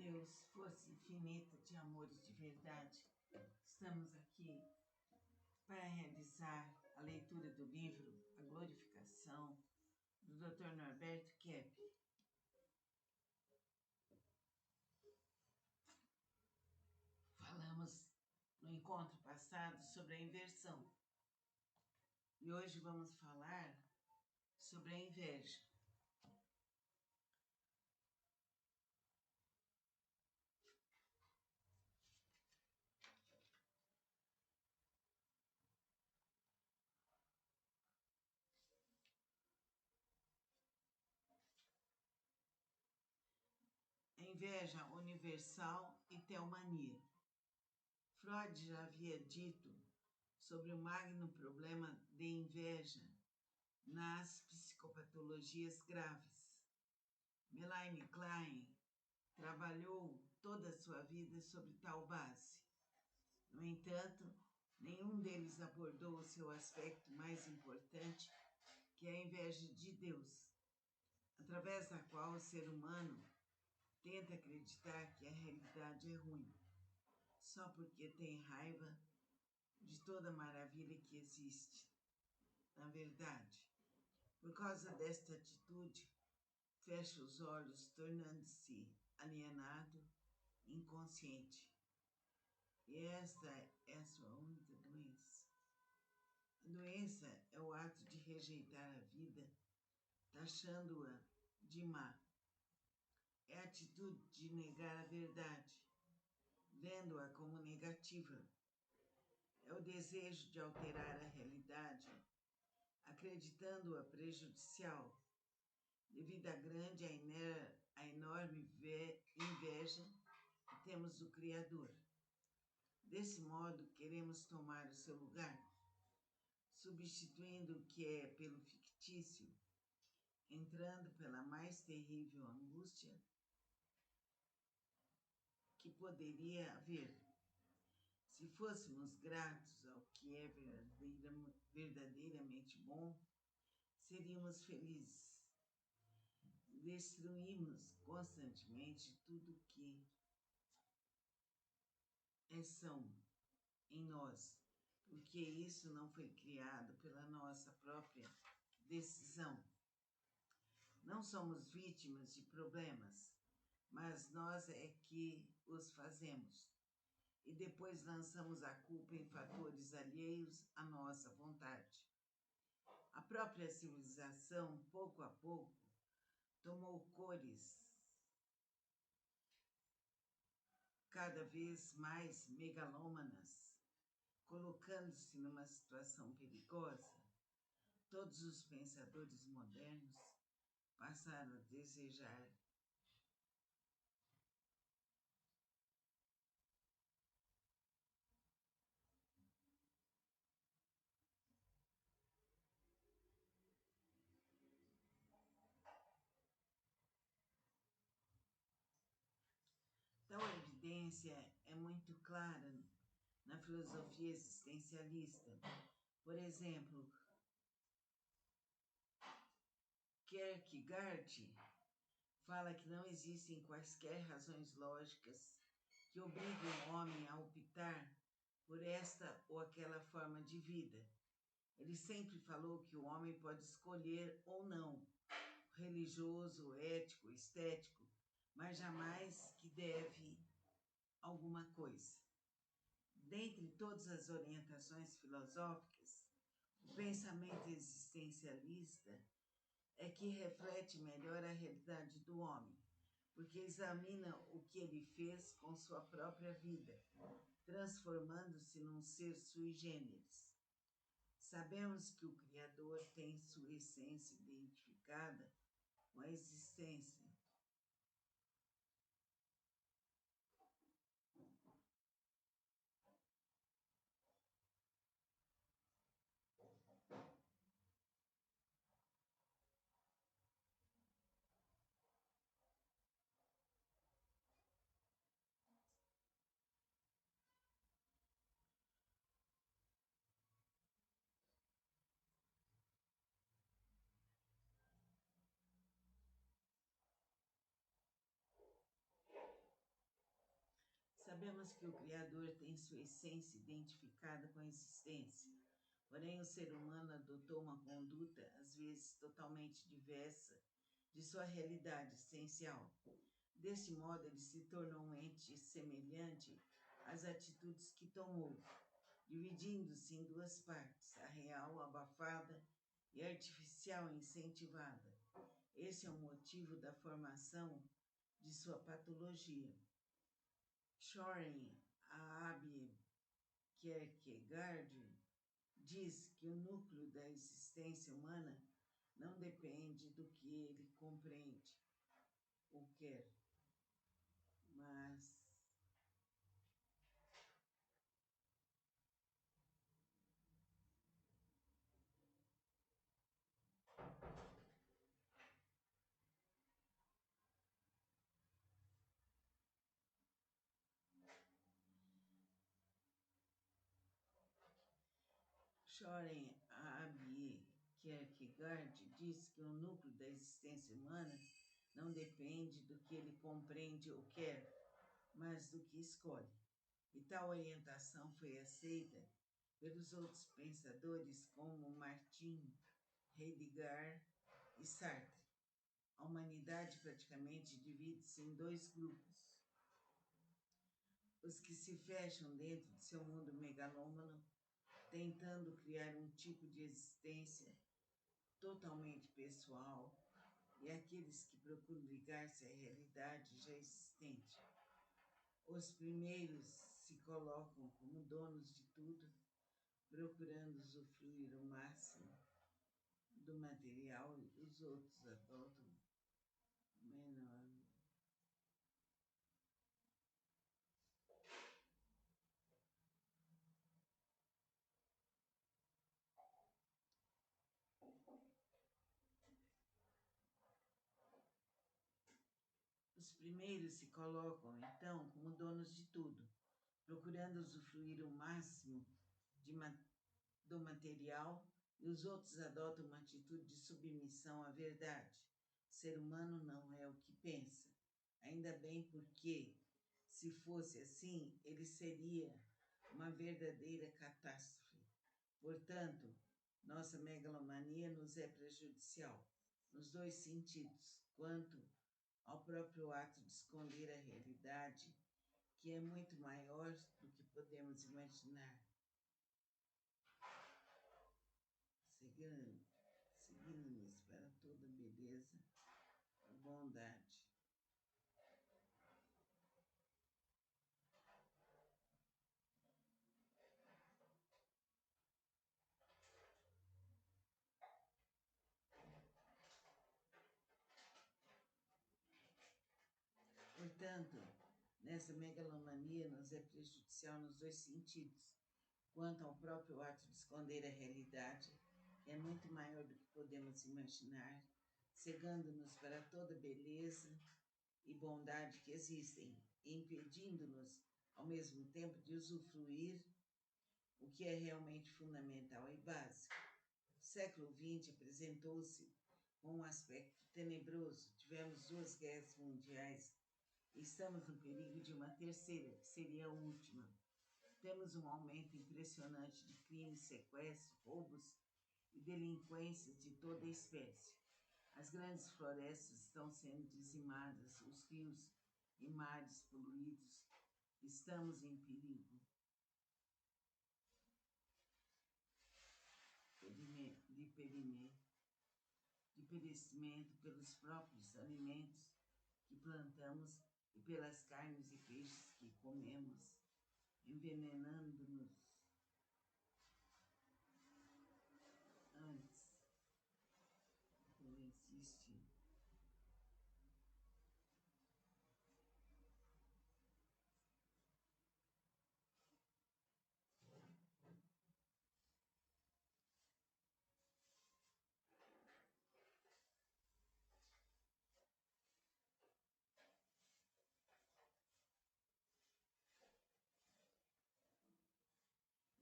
Deus, força infinita de amor e de verdade, estamos aqui para realizar a leitura do livro A Glorificação, do Dr. Norberto Kepp. Falamos no encontro passado sobre a inversão e hoje vamos falar sobre a inveja. A inveja universal e teomania. Freud já havia dito sobre o magno problema de inveja nas psicopatologias graves. Melanie Klein trabalhou toda a sua vida sobre tal base. No entanto, nenhum deles abordou o seu aspecto mais importante, que é a inveja de Deus, através da qual o ser humano tenta acreditar que a realidade é ruim, só porque tem raiva de toda a maravilha que existe. Na verdade, por causa desta atitude, fecha os olhos, tornando-se alienado, inconsciente. E esta é a sua única doença. A doença é o ato de rejeitar a vida, taxando-a de má. É a atitude de negar a verdade, vendo-a como negativa. É o desejo de alterar a realidade, acreditando-a prejudicial, devido à grande a enorme inveja que temos do Criador. Desse modo, queremos tomar o seu lugar, substituindo o que é pelo fictício, entrando pela mais terrível angústia que poderia haver. Se fôssemos gratos ao que é verdadeiramente bom, seríamos felizes. Destruímos constantemente tudo que é são em nós, porque isso não foi criado pela nossa própria decisão. Não somos vítimas de problemas, mas nós é que os fazemos. E depois lançamos a culpa em fatores alheios à nossa vontade. A própria civilização, pouco a pouco, tomou cores cada vez mais megalômanas, colocando-se numa situação perigosa. Todos os pensadores modernos passaram a desejar tal evidência é muito clara na filosofia existencialista. Por exemplo, Kierkegaard fala que não existem quaisquer razões lógicas que obriguem o homem a optar por esta ou aquela forma de vida. Ele sempre falou que o homem pode escolher ou não, religioso, ético, estético, mas jamais que deve alguma coisa. Dentre todas as orientações filosóficas, o pensamento existencialista é que reflete melhor a realidade do homem, porque examina o que ele fez com sua própria vida, transformando-se num ser sui generis. Sabemos que o Criador tem sua essência identificada com a existência. Sabemos que o Criador tem sua essência identificada com a existência, porém o ser humano adotou uma conduta, às vezes totalmente diversa, de sua realidade essencial. Deste modo, ele se tornou um ente semelhante às atitudes que tomou, dividindo-se em duas partes, a real, abafada, e a artificial, incentivada. Esse é o motivo da formação de sua patologia. Søren Abe Kierkegaard diz que o núcleo da existência humana não depende do que ele compreende ou quer, mas Søren Abe Kierkegaard diz que o núcleo da existência humana não depende do que ele compreende ou quer, mas do que escolhe. E tal orientação foi aceita pelos outros pensadores como Martin, Heidegger e Sartre. A humanidade praticamente divide-se em dois grupos: os que se fecham dentro de seu mundo megalômano, tentando criar um tipo de existência totalmente pessoal, e aqueles que procuram ligar-se à realidade já existente. Os primeiros se colocam como donos de tudo, procurando usufruir o máximo do material, e os outros adotam menor. Os primeiros se colocam, então, como donos de tudo, procurando usufruir o máximo de do material, e os outros adotam uma atitude de submissão à verdade. O ser humano não é o que pensa. Ainda bem, porque, se fosse assim, ele seria uma verdadeira catástrofe. Portanto, nossa megalomania nos é prejudicial, nos dois sentidos, quanto ao próprio ato de esconder a realidade, que é muito maior do que podemos imaginar. Seguindo-nos para toda beleza e bondade. Portanto, nessa megalomania nos é prejudicial nos dois sentidos, quanto ao próprio ato de esconder a realidade, que é muito maior do que podemos imaginar, cegando-nos para toda beleza e bondade que existem, e impedindo-nos, ao mesmo tempo, de usufruir o que é realmente fundamental e básico. O século XX apresentou-se com um aspecto tenebroso. Tivemos duas guerras mundiais e estamos no perigo de uma terceira, que seria a última. Temos um aumento impressionante de crimes, sequestros, roubos e delinquências de toda espécie. As grandes florestas estão sendo dizimadas, os rios e mares poluídos. Estamos em perigo de perecimento pelos próprios alimentos que plantamos e pelas carnes e peixes que comemos, envenenando-nos antes. Não existe.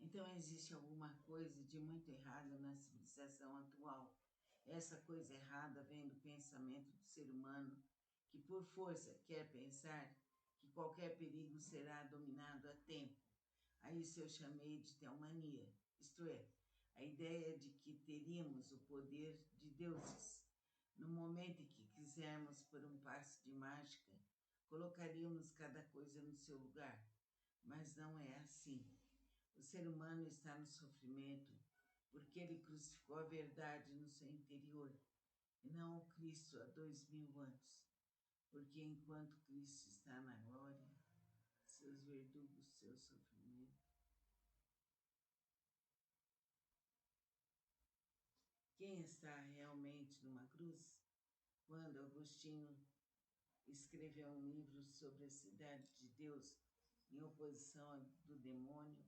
Então existe alguma coisa de muito errado na civilização atual. Essa coisa errada vem do pensamento do ser humano, que por força quer pensar que qualquer perigo será dominado a tempo. A isso eu chamei de teomania, isto é, a ideia de que teríamos o poder de deuses. No momento em que quisermos por um passe de mágica, colocaríamos cada coisa no seu lugar. Mas não é assim. O ser humano está no sofrimento porque ele crucificou a verdade no seu interior e não o Cristo há 2000 anos. Porque enquanto Cristo está na glória, seus verdugos, seu sofrimento. Quem está realmente numa cruz? Quando Agostinho escreveu um livro sobre a cidade de Deus em oposição do demônio,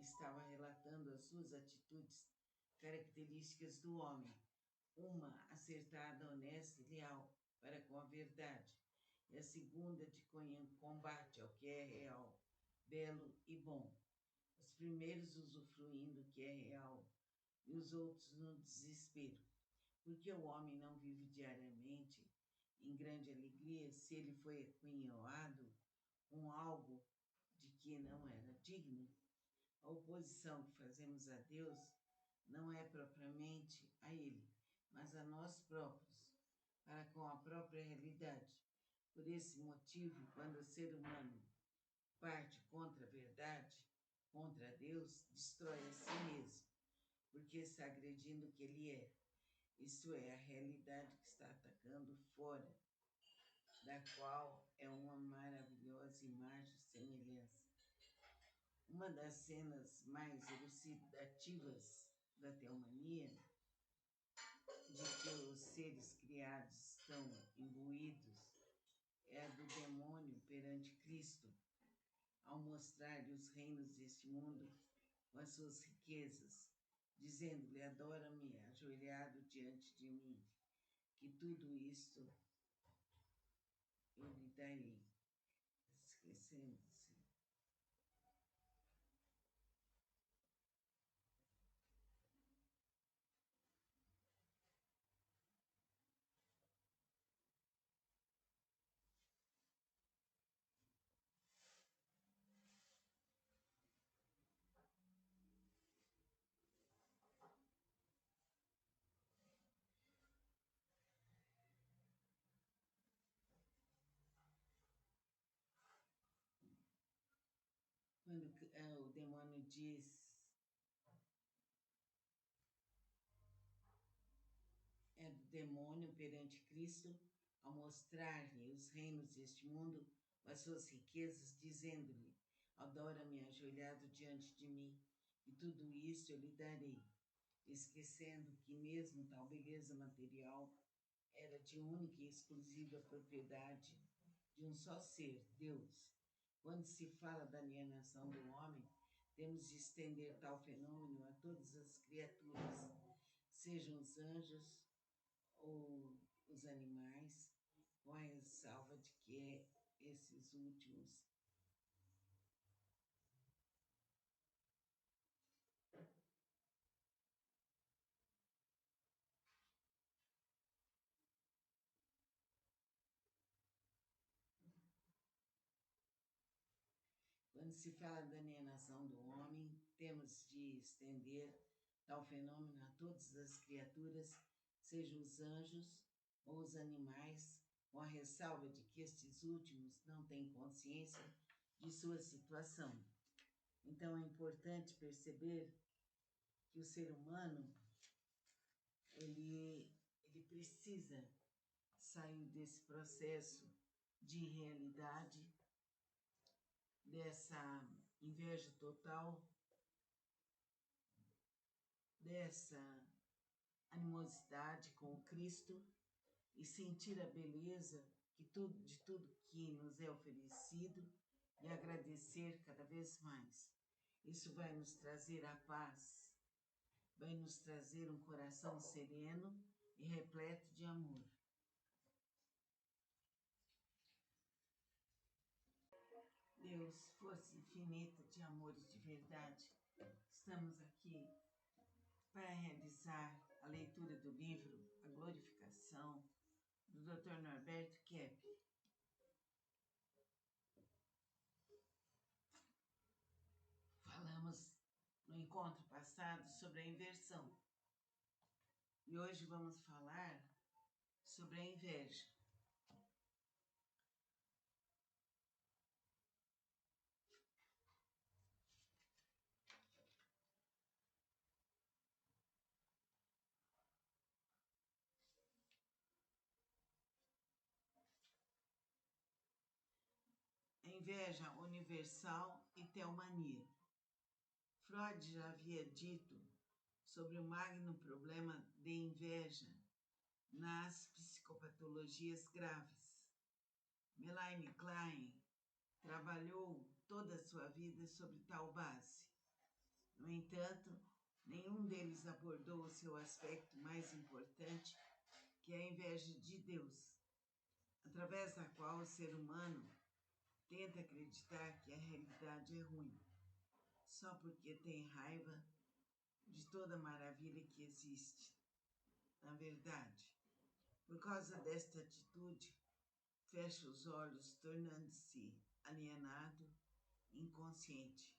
estava relatando as duas atitudes características do homem, uma acertada, honesta e leal para com a verdade, e a segunda de combate ao que é real, belo e bom. Os primeiros usufruindo do que é real e os outros no desespero. Porque o homem não vive diariamente em grande alegria se ele foi acunhoado com algo de que não era digno? A oposição que fazemos a Deus não é propriamente a Ele, mas a nós próprios, para com a própria realidade. Por esse motivo, quando o ser humano parte contra a verdade, contra Deus, destrói a si mesmo, porque está agredindo o que Ele é. Isto é, a realidade que está atacando fora, da qual é uma maravilhosa imagem e semelhança. Uma das cenas mais elucidativas da teomania, de que os seres criados estão imbuídos, é a do demônio perante Cristo, ao mostrar-lhe os reinos deste mundo com as suas riquezas, dizendo-lhe: adora-me, ajoelhado diante de mim, que tudo isto eu lhe darei. Esquecendo-se. Quando o demônio diz, é do demônio perante Cristo, ao mostrar-lhe os reinos deste mundo, com as suas riquezas, dizendo-lhe: adora-me ajoelhado diante de mim, e tudo isso eu lhe darei, esquecendo que mesmo tal beleza material era de única e exclusiva propriedade de um só ser, Deus. Quando se fala da alienação do homem, temos de estender tal fenômeno a todas as criaturas, sejam os anjos ou os animais, com a ressalva de que esses últimos Quando se fala da alienação do homem, temos de estender tal fenômeno a todas as criaturas, sejam os anjos ou os animais, com a ressalva de que estes últimos não têm consciência de sua situação. Então é importante perceber que o ser humano, ele precisa sair desse processo de realidade, dessa inveja total, dessa animosidade com o Cristo e sentir a beleza de tudo que nos é oferecido e agradecer cada vez mais. Isso vai nos trazer a paz, vai nos trazer um coração sereno e repleto de amor. Deus, força infinita de amores de verdade, estamos aqui para realizar a leitura do livro A Glorificação, do Dr. Norberto Kepp. no encontro passado sobre a inversão. E hoje vamos falar sobre a inveja. A inveja universal e teomania. Freud já havia dito sobre o magno problema de inveja nas psicopatologias graves. Melanie Klein trabalhou toda a sua vida sobre tal base. No entanto, nenhum deles abordou o seu aspecto mais importante, que é a inveja de Deus, através da qual o ser humano tenta acreditar que a realidade é ruim, só porque tem raiva de toda a maravilha que existe. Na verdade, por causa desta atitude, fecha os olhos, tornando-se alienado, inconsciente.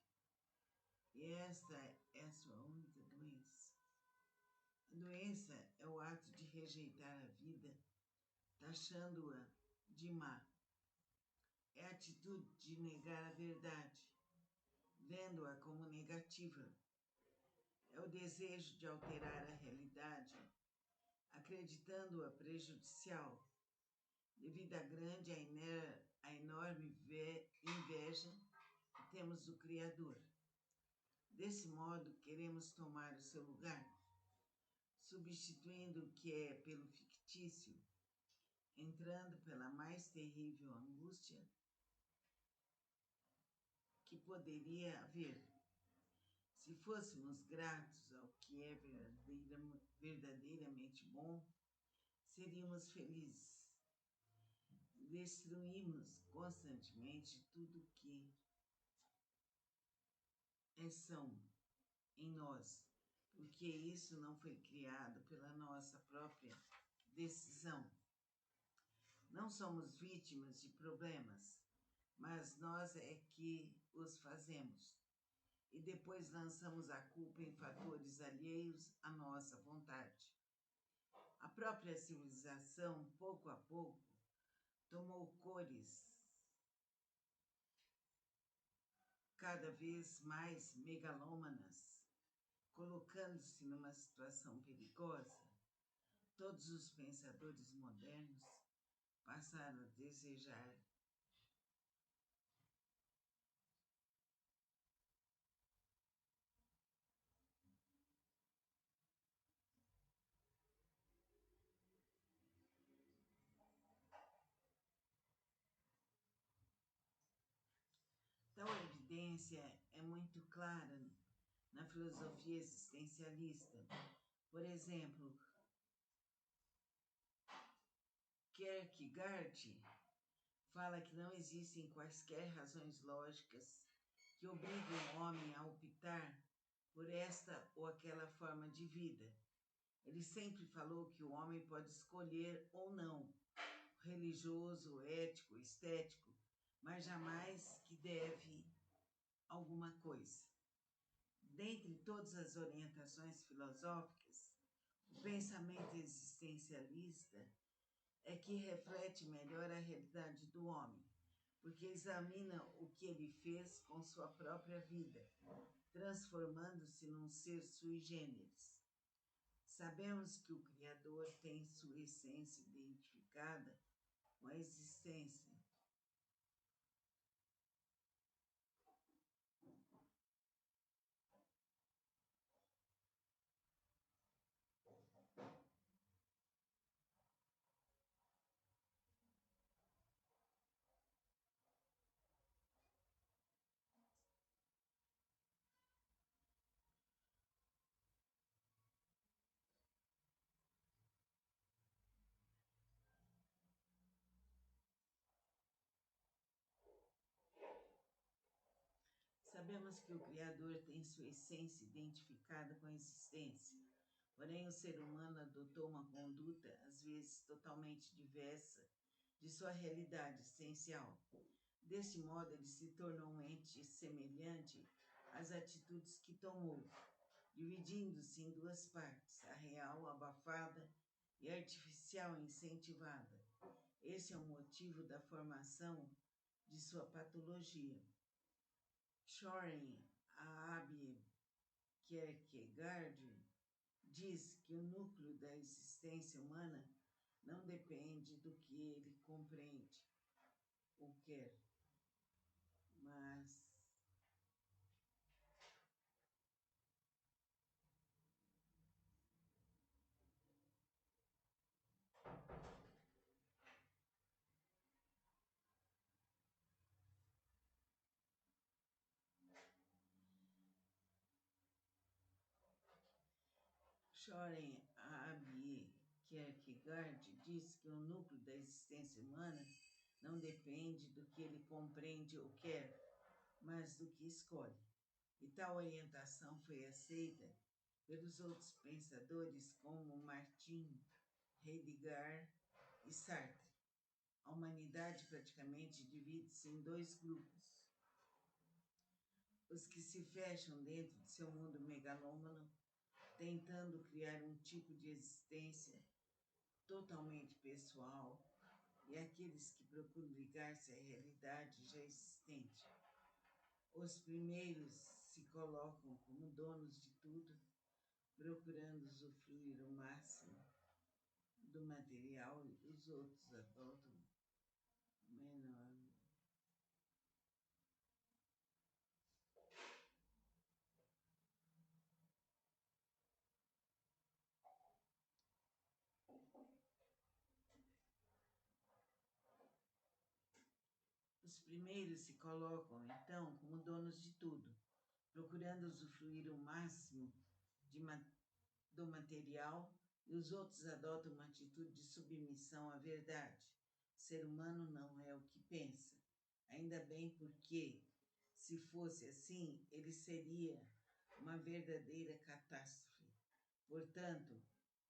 E esta é a sua única doença. A doença é o ato de rejeitar a vida, taxando-a de má. É a atitude de negar a verdade, vendo-a como negativa. É o desejo de alterar a realidade, acreditando-a prejudicial, devido à grande a enorme inveja que temos do Criador. Desse modo, queremos tomar o seu lugar, substituindo o que é pelo fictício, entrando pela mais terrível angústia que poderia haver. Se fôssemos gratos ao que é verdadeiramente bom, seríamos felizes. Destruímos constantemente tudo que é são em nós, porque isso não foi criado pela nossa própria decisão. Não somos vítimas de problemas, mas nós é que os fazemos. E depois lançamos a culpa em fatores alheios à nossa vontade. A própria civilização, pouco a pouco, tomou cores cada vez mais megalômanas, colocando-se numa situação perigosa. Todos os pensadores modernos passaram a desejar tal evidência é muito clara na filosofia existencialista. Por exemplo, Kierkegaard fala que não existem quaisquer razões lógicas que obriguem o homem a optar por esta ou aquela forma de vida. Ele sempre falou que o homem pode escolher ou não, religioso, ético, estético, mas jamais que deve alguma coisa. Dentre todas as orientações filosóficas, o pensamento existencialista é que reflete melhor a realidade do homem, porque examina o que ele fez com sua própria vida, transformando-se num ser sui generis. Sabemos que o Criador tem sua essência identificada com a existência. Sabemos que o Criador tem sua essência identificada com a existência, porém o ser humano adotou uma conduta, às vezes totalmente diversa, de sua realidade essencial. Desse modo, ele se tornou um ente semelhante as atitudes que tomou, dividindo-se em duas partes, a real, abafada, e artificial, incentivada. Esse é o motivo da formação de sua patologia. Søren Abe Kierkegaard diz que o núcleo da existência humana não depende do que ele compreende ou quer, mas Søren Abe Kierkegaard diz que o núcleo da existência humana não depende do que ele compreende ou quer, mas do que escolhe. E tal orientação foi aceita pelos outros pensadores como Martin, Heidegger e Sartre. A humanidade praticamente divide-se em dois grupos: os que se fecham dentro de seu mundo megalômano, tentando criar um tipo de existência totalmente pessoal, e aqueles que procuram ligar-se à realidade já existente. Os primeiros se colocam como donos de tudo, procurando usufruir o máximo do material, e os outros adotam menor. Os primeiros se colocam, então, como donos de tudo, procurando usufruir o máximo de do material, e os outros adotam uma atitude de submissão à verdade. O ser humano não é o que pensa. Ainda bem, porque, se fosse assim, ele seria uma verdadeira catástrofe. Portanto,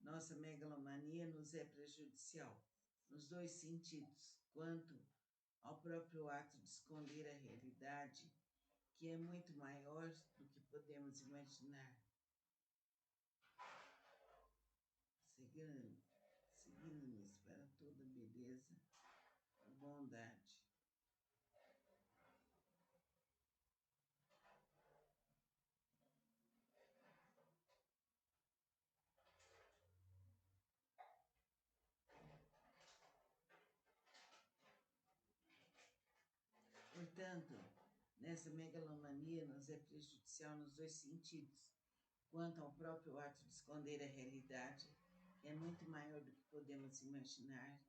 nossa megalomania nos é prejudicial, nos dois sentidos, quanto ao próprio ato de esconder a realidade, que é muito maior do que podemos imaginar. Seguindo-nos para toda beleza e bondade. Portanto, nessa megalomania nos é prejudicial nos dois sentidos, quanto ao próprio ato de esconder a realidade, que é muito maior do que podemos imaginar,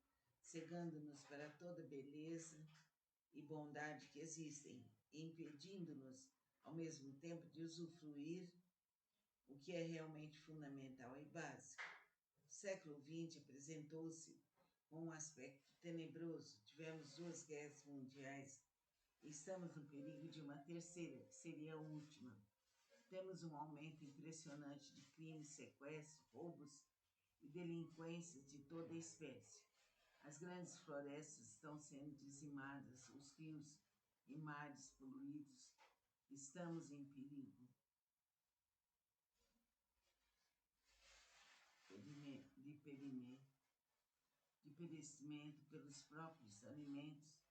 cegando-nos para toda beleza e bondade que existem, e impedindo-nos, ao mesmo tempo, de usufruir o que é realmente fundamental e básico. O século XX apresentou-se com um aspecto tenebroso. Tivemos 2 guerras mundiais e estamos no perigo de uma terceira, que seria a última. Temos um aumento impressionante de crimes, sequestros, roubos e delinquências de toda a espécie. As grandes florestas estão sendo dizimadas, os rios e mares poluídos. Estamos em perigo de perecimento pelos próprios alimentos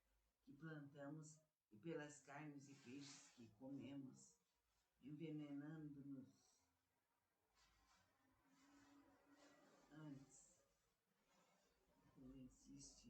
que plantamos e pelas carnes e peixes que comemos, envenenando-nos antes. Não existe.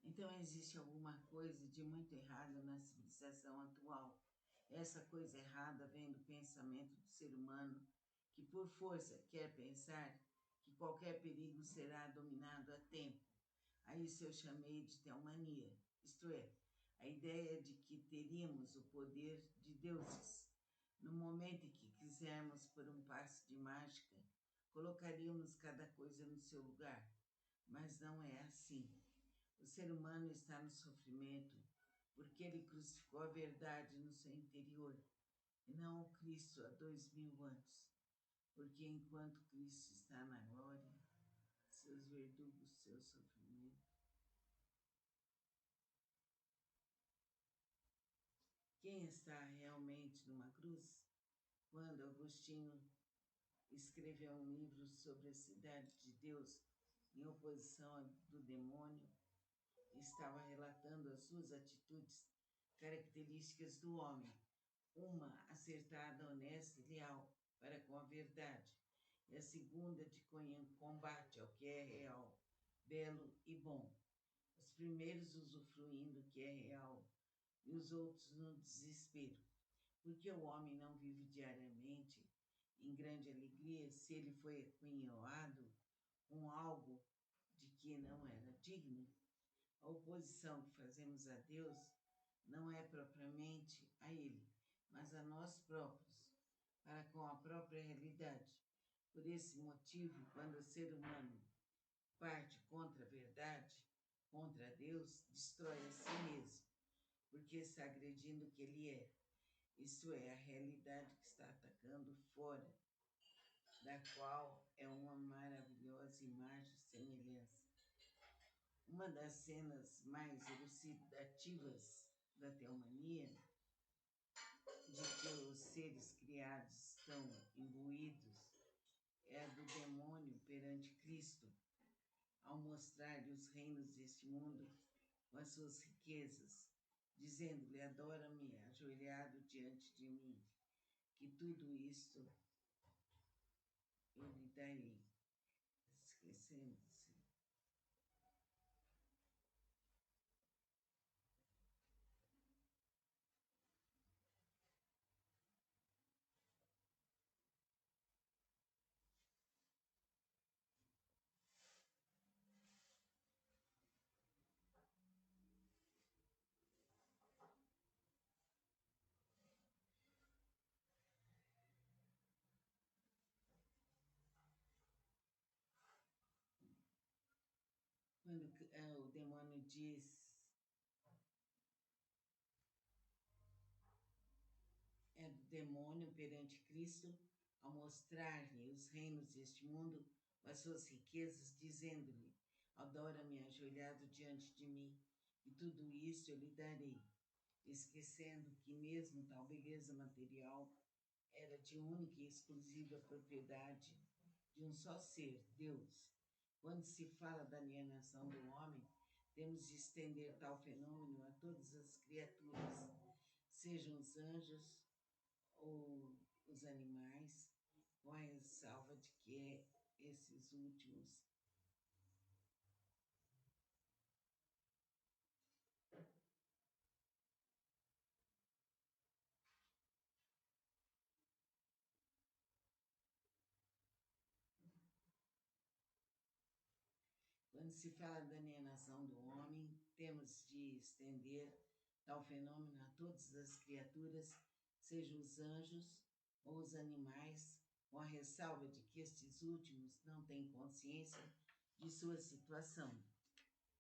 Então existe alguma coisa de muito errado na civilização atual. Essa coisa errada vem do pensamento do ser humano, que por força quer pensar que qualquer perigo será dominado a tempo. A isso eu chamei de teomania, isto é, a ideia de que teríamos o poder de deuses. No momento em que quisermos por um passe de mágica, colocaríamos cada coisa no seu lugar. Mas não é assim. O ser humano está no sofrimento porque ele crucificou a verdade no seu interior e não o Cristo há 2000 anos. Porque enquanto Cristo está na glória, seus verdugos, seu sofrimento. Quem está realmente numa cruz? Quando Agostinho escreveu um livro sobre a cidade de Deus em oposição do demônio, estava relatando as suas atitudes características do homem, uma acertada, honesta e leal para com a verdade, e a segunda de combate ao que é real, belo e bom. Os primeiros usufruindo do que é real e os outros no desespero, porque o homem não vive diariamente em grande alegria se ele foi apunhalado com algo de que não era digno. A oposição que fazemos a Deus não é propriamente a Ele, mas a nós próprios, para com a própria realidade. Por esse motivo, quando o ser humano parte contra a verdade, contra Deus, destrói a si mesmo, porque está agredindo o que Ele é. Isto é, a realidade que está atacando fora, da qual é uma maravilhosa imagem e semelhança. Uma das cenas mais elucidativas da teomania, de que os seres criados estão imbuídos, é a do demônio perante Cristo, ao mostrar-lhe os reinos deste mundo com as suas riquezas, dizendo-lhe: adora-me, ajoelhado diante de mim, que tudo isto eu lhe darei. Esquecendo-se. Quando o demônio diz, é do demônio perante Cristo, ao mostrar-lhe os reinos deste mundo, com as suas riquezas, dizendo-lhe: adora-me ajoelhado diante de mim, e tudo isso eu lhe darei, esquecendo que mesmo tal beleza material era de única e exclusiva propriedade de um só ser, Deus. Quando se fala da alienação do homem, temos de estender tal fenômeno a todas as criaturas, sejam os anjos ou os animais, com a ressalva de que esses últimos Quando se fala da alienação do homem, temos de estender tal fenômeno a todas as criaturas, sejam os anjos ou os animais, com a ressalva de que estes últimos não têm consciência de sua situação.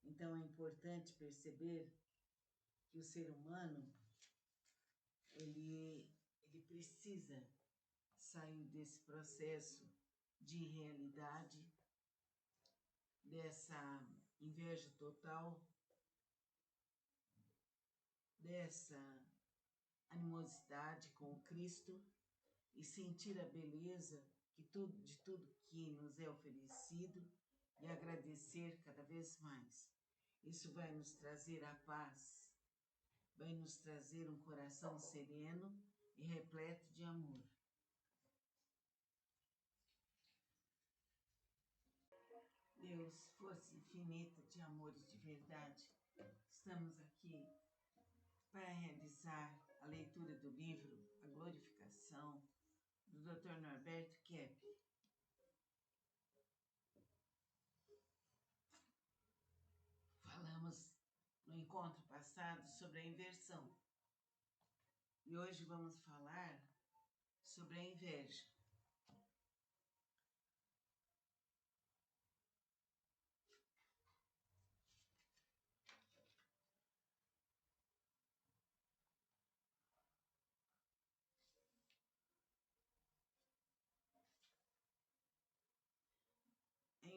Então é importante perceber que o ser humano ele precisa sair desse processo de realidade, dessa inveja total, dessa animosidade com o Cristo e sentir a beleza de tudo que nos é oferecido e agradecer cada vez mais. Isso vai nos trazer a paz, vai nos trazer um coração sereno e repleto de amor. Deus, força infinita de amor e de verdade, estamos aqui para realizar a leitura do livro A Glorificação, do Dr. Norberto Kepp. Falamos no encontro passado sobre a inversão e hoje vamos falar sobre a inveja.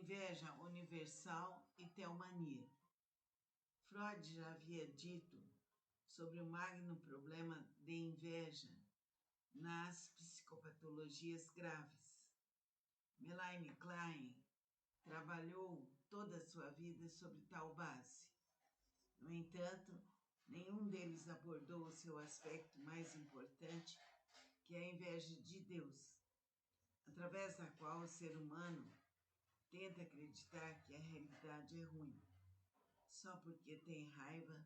inveja universal e teomania. Freud já havia dito sobre o magno problema de inveja nas psicopatologias graves. Melanie Klein trabalhou toda a sua vida sobre tal base. No entanto, nenhum deles abordou o seu aspecto mais importante, que é a inveja de Deus, através da qual o ser humano tenta acreditar que a realidade é ruim, só porque tem raiva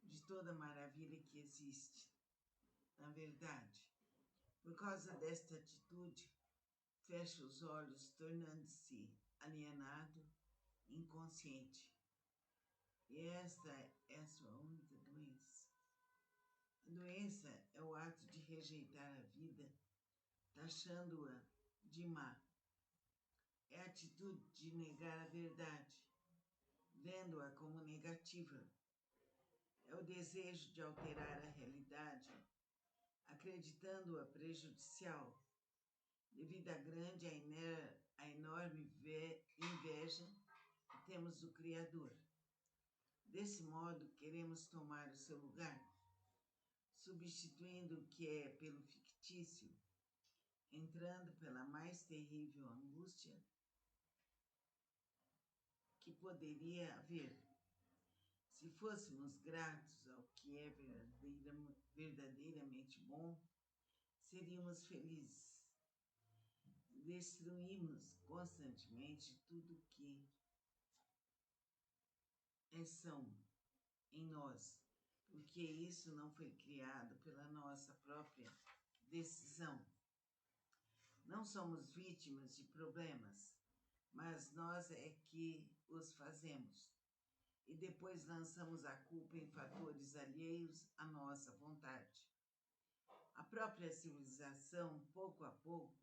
de toda a maravilha que existe. Na verdade, por causa desta atitude, fecha os olhos, tornando-se alienado, inconsciente. E esta é a sua única doença. A doença é o ato de rejeitar a vida, taxando-a de má. É a atitude de negar a verdade, vendo-a como negativa. É o desejo de alterar a realidade, acreditando-a prejudicial, devido à grande a enorme inveja que temos do Criador. Desse modo, queremos tomar o seu lugar, substituindo o que é pelo fictício, entrando pela mais terrível angústia que poderia haver. Se fôssemos gratos ao que é verdadeiramente bom, seríamos felizes. Destruímos constantemente tudo que é são em nós, porque isso não foi criado pela nossa própria decisão. Não somos vítimas de problemas, mas nós é que os fazemos. E depois lançamos a culpa em fatores alheios à nossa vontade. A própria civilização, pouco a pouco,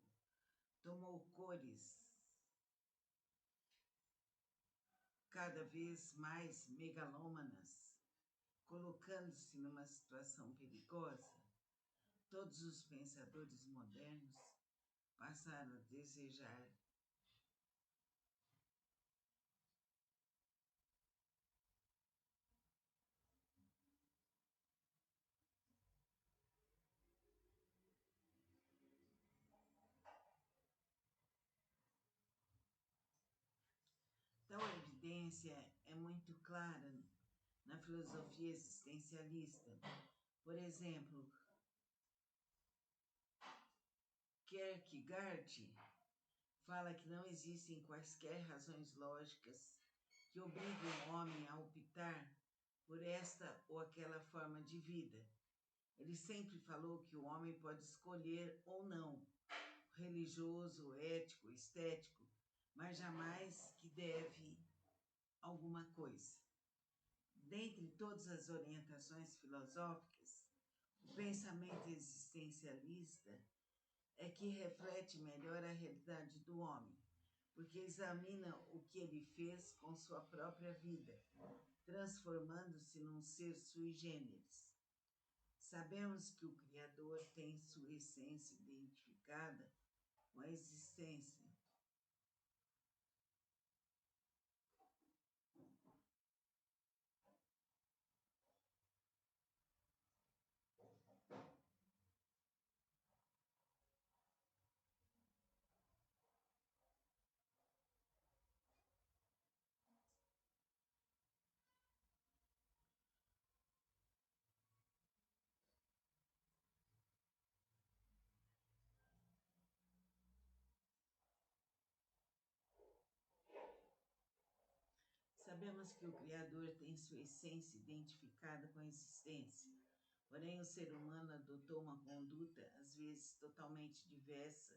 tomou cores cada vez mais megalômanas, colocando-se numa situação perigosa. Todos os pensadores modernos passaram a desejar tal evidência é muito clara na filosofia existencialista. Por exemplo, Kierkegaard fala que não existem quaisquer razões lógicas que obriguem o homem a optar por esta ou aquela forma de vida. Ele sempre falou que o homem pode escolher ou não, religioso, ético, estético, mas jamais que deve alguma coisa. Dentre todas as orientações filosóficas, o pensamento existencialista é que reflete melhor a realidade do homem, porque examina o que ele fez com sua própria vida, transformando-se num ser sui generis. Sabemos que o Criador tem sua essência identificada com a existência. Sabemos que o Criador tem sua essência identificada com a existência, porém o ser humano adotou uma conduta, às vezes totalmente diversa,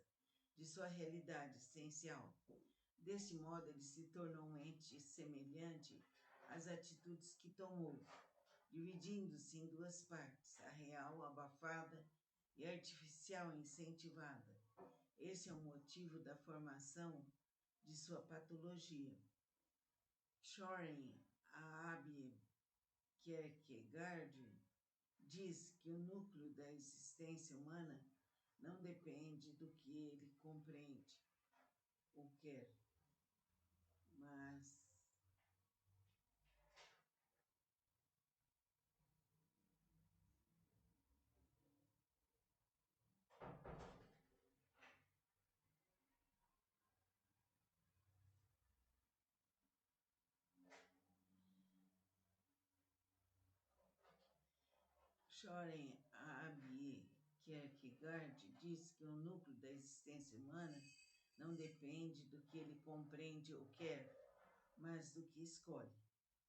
de sua realidade essencial. Desse modo, ele se tornou um ente semelhante às atitudes que tomou, dividindo-se em duas partes, a real, abafada, e artificial, incentivada. Esse é o motivo da formação de sua patologia. Soren Abe Kierkegaard diz que o núcleo da existência humana não depende do que ele compreende ou quer, Soren Kierkegaard diz que o núcleo da existência humana não depende do que ele compreende ou quer, mas do que escolhe.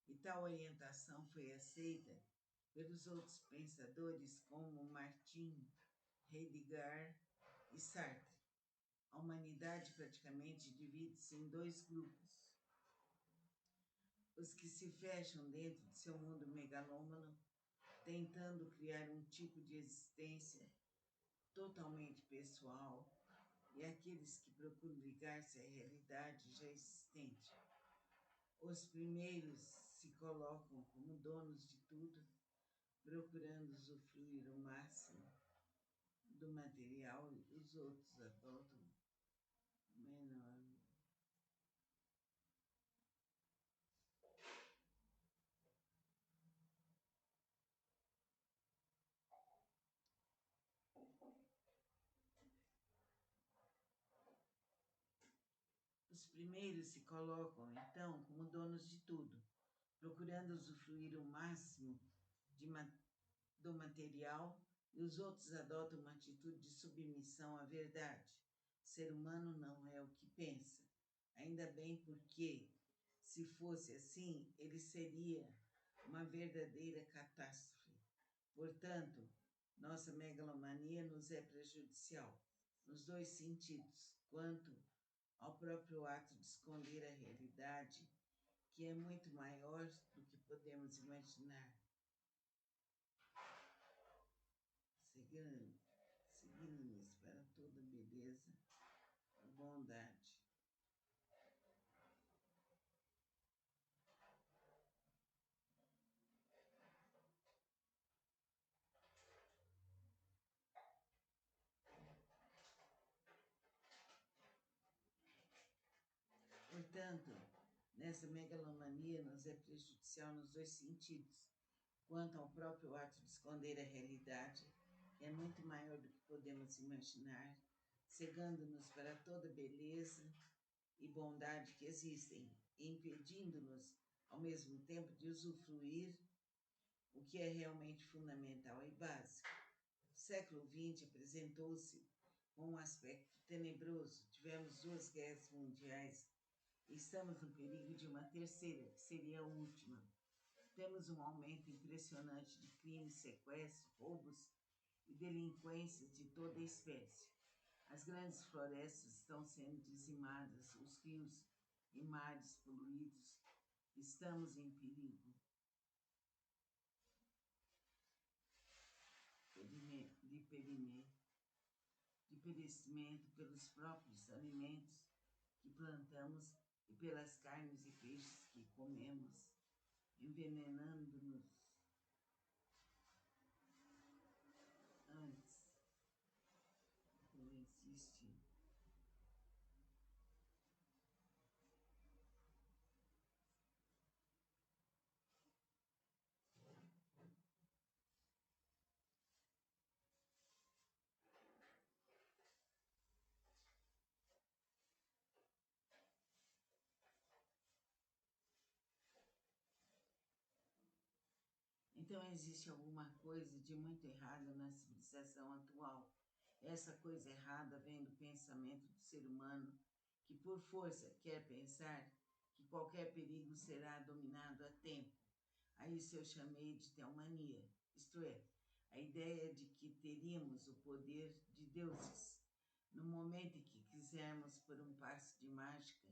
E tal orientação foi aceita pelos outros pensadores como Martin, Heidegger e Sartre. A humanidade praticamente divide-se em dois grupos: os que se fecham dentro de seu mundo megalômano, tentando criar um tipo de existência totalmente pessoal, e aqueles que procuram ligar-se à realidade já existente. Os primeiros se colocam como donos de tudo, procurando usufruir o máximo do material, e os outros adotam o menor. Os primeiros se colocam, então, como donos de tudo, procurando usufruir o máximo do material, e os outros adotam uma atitude de submissão à verdade. O ser humano não é o que pensa. Ainda bem, porque, se fosse assim, ele seria uma verdadeira catástrofe. Portanto, nossa megalomania nos é prejudicial, nos dois sentidos: quanto ao próprio ato de esconder a realidade, que é muito maior do que podemos imaginar. Seguindo-nos para toda beleza e bondade. Portanto, nessa megalomania nos é prejudicial nos dois sentidos: quanto ao próprio ato de esconder a realidade, que é muito maior do que podemos imaginar, cegando-nos para toda beleza e bondade que existem, e impedindo-nos, ao mesmo tempo, de usufruir o que é realmente fundamental e básico. O século XX apresentou-se com um aspecto tenebroso. Tivemos 2 guerras mundiais e estamos no perigo de uma terceira, que seria a última. Temos um aumento impressionante de crimes, sequestros, roubos e delinquências de toda a espécie. As grandes florestas estão sendo dizimadas, os rios e mares poluídos. Estamos em perigo de perecimento pelos próprios alimentos que plantamos e pelas carnes e peixes que comemos, envenenando-nos antes. Ele insiste. Então existe alguma coisa de muito errado na civilização atual. Essa coisa errada vem do pensamento do ser humano, que por força quer pensar que qualquer perigo será dominado a tempo. A isso eu chamei de teomania, isto é, a ideia de que teríamos o poder de deuses. No momento em que quisermos por um passe de mágica,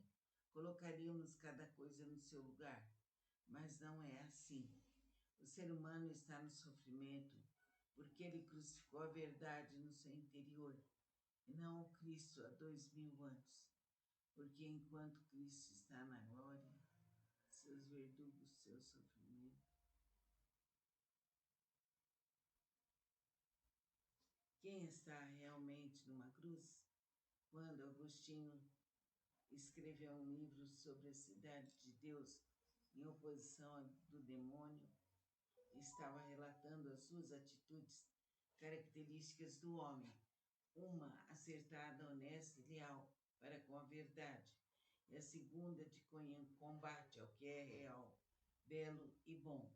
colocaríamos cada coisa no seu lugar. Mas não é assim. O ser humano está no sofrimento porque ele crucificou a verdade no seu interior, e não o Cristo há 2000 anos. Porque enquanto Cristo está na glória, seus verdugos, seu sofrimento. Quem está realmente numa cruz? Quando Agostinho escreveu um livro sobre a cidade de Deus em oposição do demônio, estava relatando as suas atitudes características do homem: uma acertada, honesta e leal para com a verdade, e a segunda de combate ao que é real, belo e bom.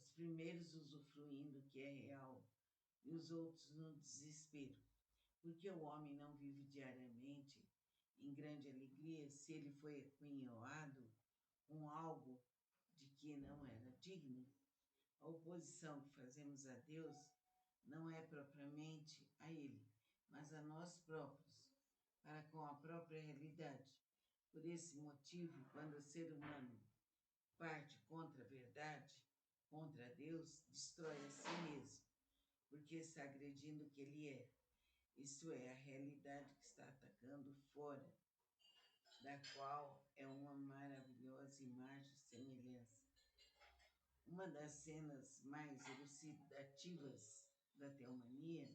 Os primeiros usufruindo o que é real e os outros no desespero. Porque o homem não vive diariamente em grande alegria se ele foi apunhalado com algo de que não era digno? A oposição que fazemos a Deus não é propriamente a Ele, mas a nós próprios, para com a própria realidade. Por esse motivo, quando o ser humano parte contra a verdade, contra Deus, destrói a si mesmo, porque está agredindo o que Ele é. Isto é, a realidade que está atacando fora, da qual é uma maravilhosa imagem e semelhança. Uma das cenas mais elucidativas da teomania,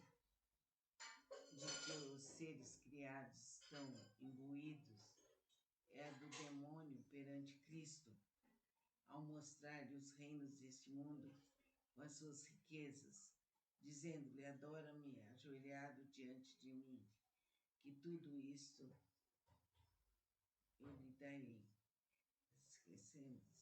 de que os seres criados estão imbuídos, é a do demônio perante Cristo, ao mostrar-lhe os reinos deste mundo com as suas riquezas, dizendo-lhe: adora-me, ajoelhado diante de mim, que tudo isto eu lhe darei. Esquecendo-se.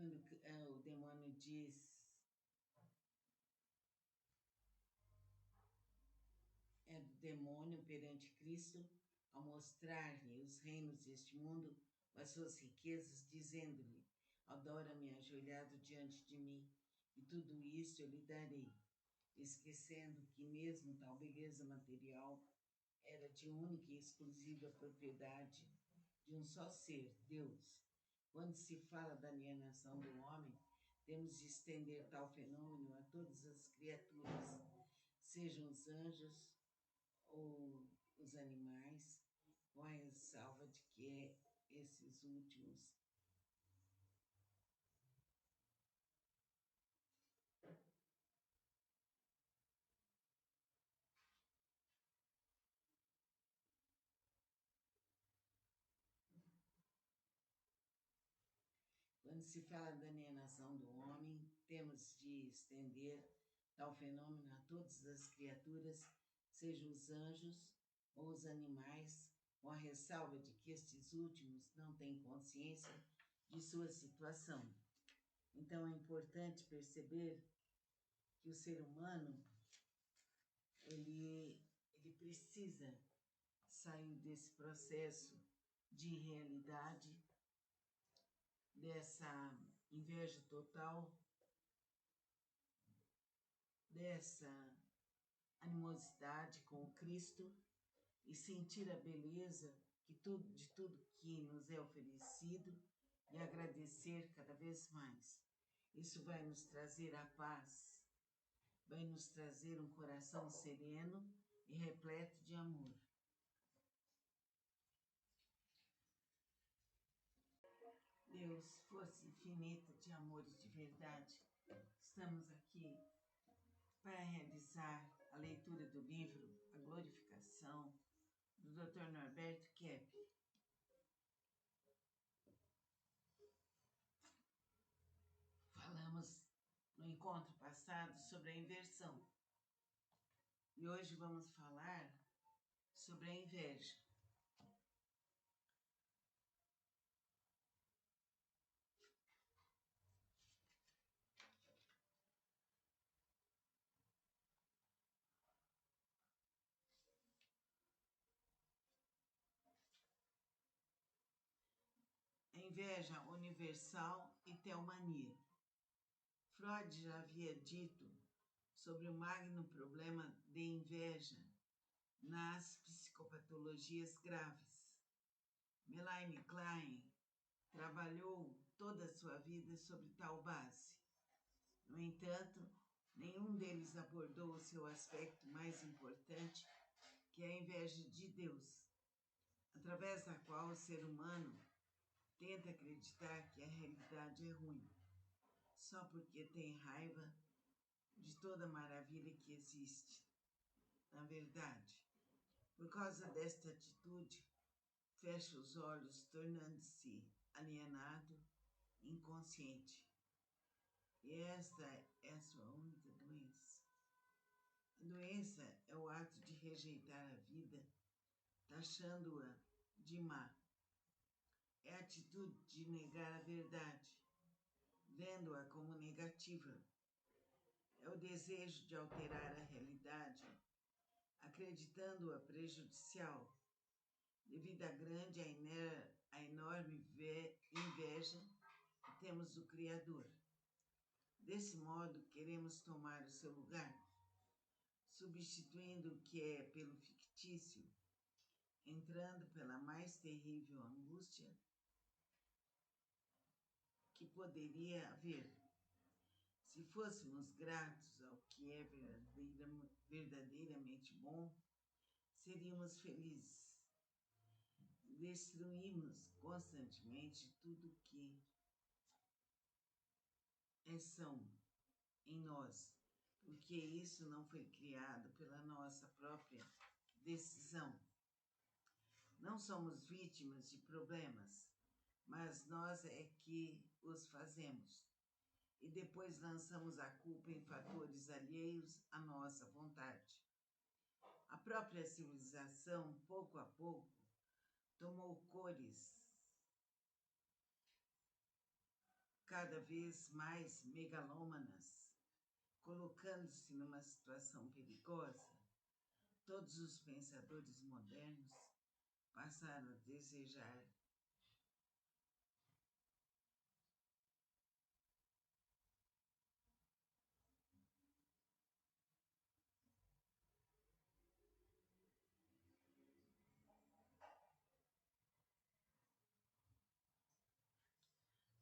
Quando o demônio diz, é do demônio perante Cristo, ao mostrar-lhe os reinos deste mundo, com as suas riquezas, dizendo-lhe: adora-me ajoelhado diante de mim, e tudo isso eu lhe darei, esquecendo que mesmo tal beleza material era de única e exclusiva propriedade de um só ser, Deus. Quando se fala da alienação do homem, temos de estender tal fenômeno a todas as criaturas, sejam os anjos ou os animais, com a ressalva de que esses últimos Quando se fala da alienação do homem, temos de estender tal fenômeno a todas as criaturas, sejam os anjos ou os animais, com a ressalva de que estes últimos não têm consciência de sua situação. Então é importante perceber que o ser humano, ele precisa sair desse processo de realidade, dessa inveja total, dessa animosidade com o Cristo e sentir a beleza de tudo que nos é oferecido e agradecer cada vez mais. Isso vai nos trazer a paz, vai nos trazer um coração sereno e repleto de amor. Deus, força infinita de amor e de verdade, estamos aqui para realizar a leitura do livro A Glorificação, do Dr. Norberto Kepp. Falamos no encontro passado sobre a inversão e hoje vamos falar sobre a inveja. A inveja universal e teomania. Freud já havia dito sobre o magno problema de inveja nas psicopatologias graves. Melanie Klein trabalhou toda a sua vida sobre tal base. No entanto, nenhum deles abordou o seu aspecto mais importante, que é a inveja de Deus, através da qual o ser humano tenta acreditar que a realidade é ruim. só porque tem raiva de toda a maravilha que existe. Na verdade, por causa desta atitude, fecha os olhos, tornando-se alienado, inconsciente. E esta é a sua única doença. A doença é o ato de rejeitar a vida, taxando-a de má. É a atitude de negar a verdade, vendo-a como negativa. É o desejo de alterar a realidade, acreditando-a prejudicial, devido à grande a enorme inveja que temos do Criador. Desse modo, queremos tomar o seu lugar, substituindo o que é pelo fictício, entrando pela mais terrível angústia que poderia haver. Se fôssemos gratos ao que é verdadeiramente bom, seríamos felizes. Destruímos constantemente tudo que é são em nós, porque isso não foi criado pela nossa própria decisão. Não somos vítimas de problemas, mas nós é que os fazemos. E depois lançamos a culpa em fatores alheios à nossa vontade. A própria civilização, pouco a pouco, tomou cores cada vez mais megalômanas, colocando-se numa situação perigosa. Todos os pensadores modernos passaram a desejar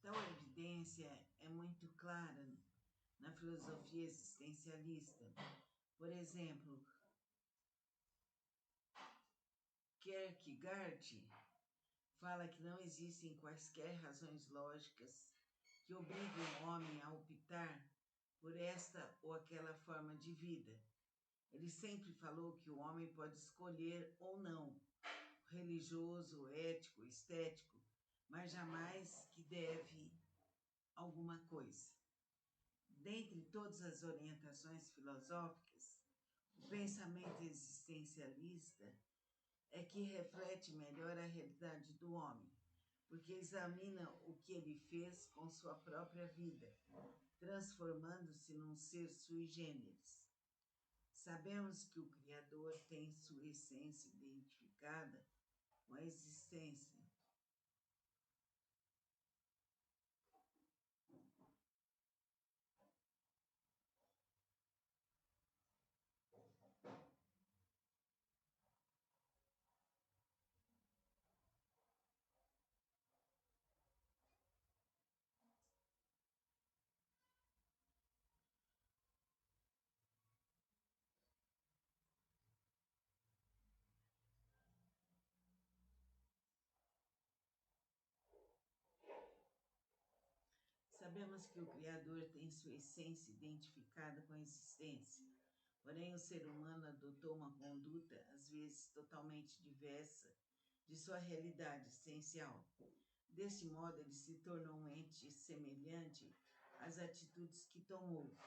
tal evidência é muito clara na filosofia existencialista. Por exemplo, Kierkegaard fala que não existem quaisquer razões lógicas que obriguem o homem a optar por esta ou aquela forma de vida. Ele sempre falou que o homem pode escolher ou não, religioso, ético, estético, mas jamais que deve alguma coisa. Dentre todas as orientações filosóficas, o pensamento existencialista é que reflete melhor a realidade do homem, porque examina o que ele fez com sua própria vida, transformando-se num ser sui generis. Sabemos que o Criador tem sua essência identificada com a existência. Sabemos que o Criador tem sua essência identificada com a existência, porém o ser humano adotou uma conduta, às vezes totalmente diversa, de sua realidade essencial. Deste modo, ele se tornou um ente semelhante às atitudes que tomou,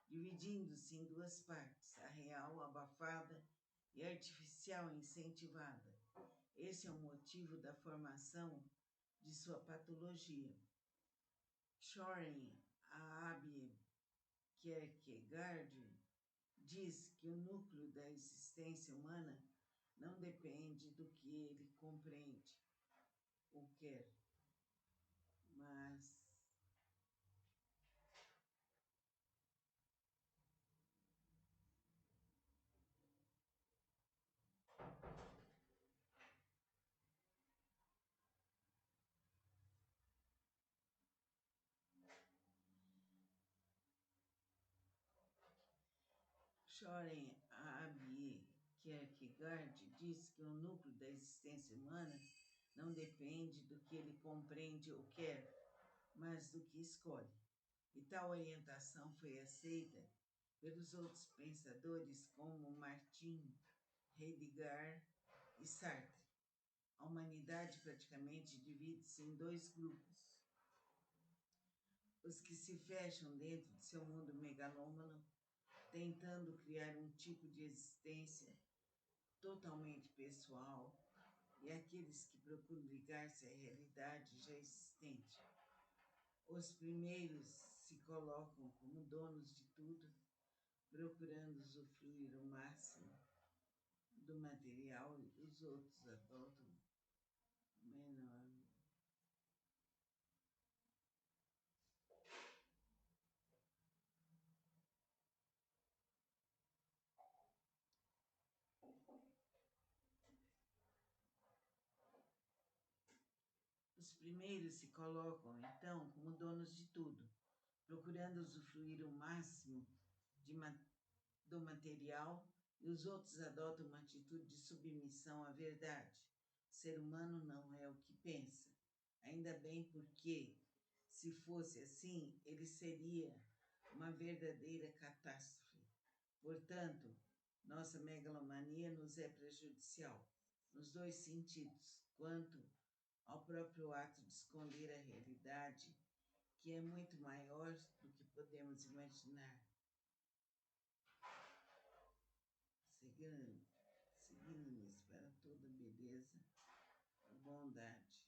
dividindo-se em duas partes, a real, abafada, e a artificial, incentivada. Esse é o motivo da formação de sua patologia. Søren Abe Kierkegaard diz que o núcleo da existência humana não depende do que ele compreende ou quer, mas Søren Abe Kierkegaard diz que o núcleo da existência humana não depende do que ele compreende ou quer, mas do que escolhe. e tal orientação foi aceita pelos outros pensadores como Martin, Heidegger e Sartre. A humanidade praticamente divide-se em dois grupos: os que se fecham dentro de seu mundo megalômano, tentando criar um tipo de existência totalmente pessoal, e aqueles que procuram ligar-se à realidade já existente. Os primeiros se colocam como donos de tudo, procurando usufruir o máximo do material, e os outros adotam o menor. Os primeiros se colocam, então, como donos de tudo, procurando usufruir o máximo do material, e os outros adotam uma atitude de submissão à verdade. O ser humano não é o que pensa. Ainda bem, porque, se fosse assim, ele seria uma verdadeira catástrofe. Portanto, nossa megalomania nos é prejudicial, nos dois sentidos: quanto ao próprio ato de esconder a realidade, que é muito maior do que podemos imaginar. Seguindo-nos para toda beleza e bondade.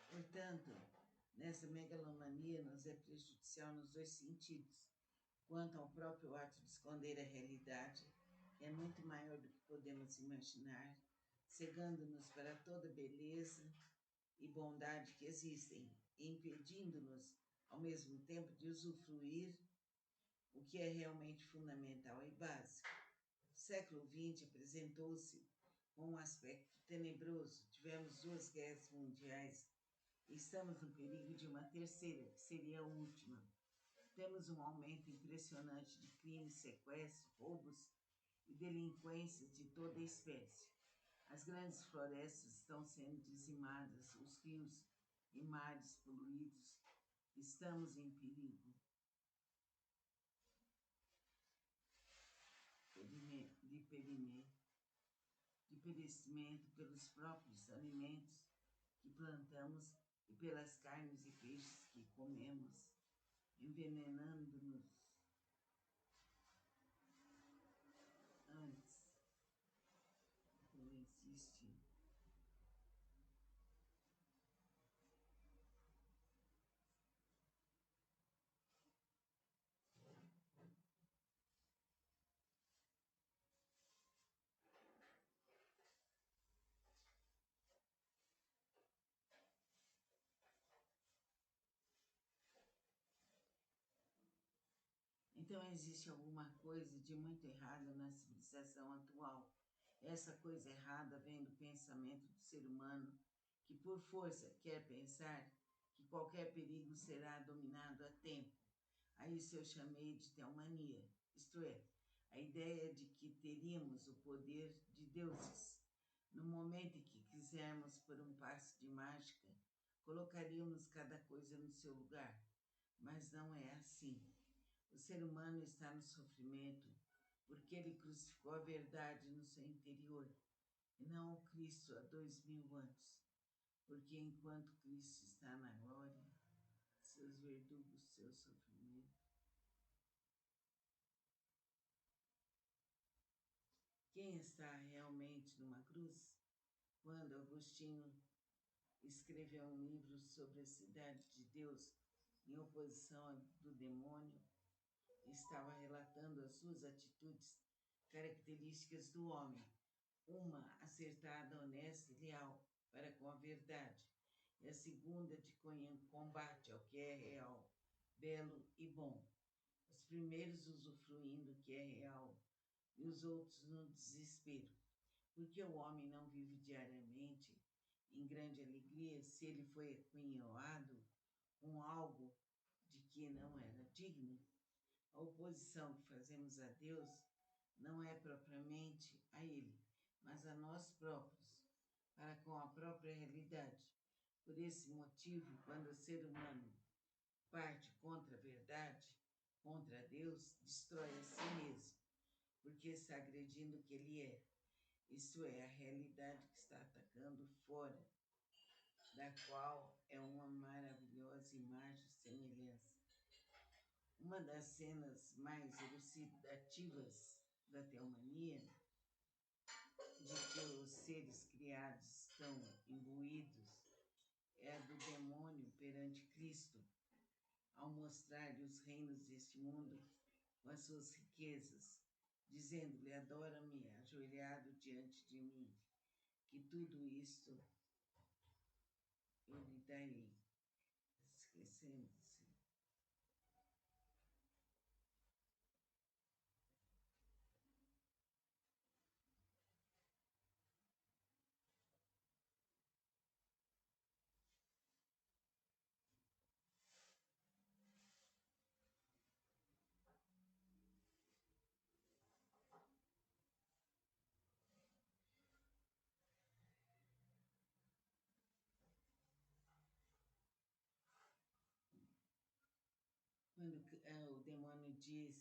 Portanto, nessa megalomania nos é prejudicial nos dois sentidos: quanto ao próprio ato de esconder a realidade, que é muito maior do que podemos imaginar, cegando-nos para toda beleza e bondade que existem, e impedindo-nos, ao mesmo tempo, de usufruir o que é realmente fundamental e básico. O século XX apresentou-se com um aspecto tenebroso. Tivemos 2 guerras mundiais e estamos no perigo de uma terceira, que seria a última. Temos um aumento impressionante de crimes, sequestros, roubos e delinquências de toda espécie. As grandes florestas estão sendo dizimadas, os rios e mares poluídos. Estamos em perigo de perecimento pelos próprios alimentos que plantamos e pelas carnes e peixes que comemos, envenenando-nos antes. Não existe. Então existe alguma coisa de muito errado na civilização atual. Essa coisa errada vem do pensamento do ser humano, que por força quer pensar que qualquer perigo será dominado a tempo. A isso eu chamei de teomania, isto é, a ideia de que teríamos o poder de deuses. No momento em que quisermos por um passe de mágica, colocaríamos cada coisa no seu lugar. Mas não é assim. O ser humano está no sofrimento porque ele crucificou a verdade no seu interior e não o Cristo há 2000 anos. Porque enquanto Cristo está na glória, seus verdugos, seu sofrimento. Quem está realmente numa cruz? Quando Agostinho escreveu um livro sobre a cidade de Deus em oposição do demônio, estava relatando as duas atitudes características do homem: uma acertada, honesta e leal para com a verdade, e a segunda de combate ao que é real, belo e bom. Os primeiros usufruindo do que é real e os outros no desespero. Porque o homem não vive diariamente em grande alegria se ele foi acunhoado com algo de que que não era digno. A oposição que fazemos a Deus não é propriamente a Ele, mas a nós próprios, para com a própria realidade. Por esse motivo, quando o ser humano parte contra a verdade, contra Deus, destrói a si mesmo, porque está agredindo o que Ele é. Isso é a realidade que está atacando fora, da qual é uma maravilhosa imagem e semelhança. Uma das cenas mais elucidativas da teomania, de que os seres criados estão imbuídos, é a do demônio perante Cristo, ao mostrar-lhe os reinos deste mundo com as suas riquezas, dizendo-lhe: adora-me, ajoelhado diante de mim, que tudo isto eu lhe darei. Esquecendo-se. Quando o demônio diz,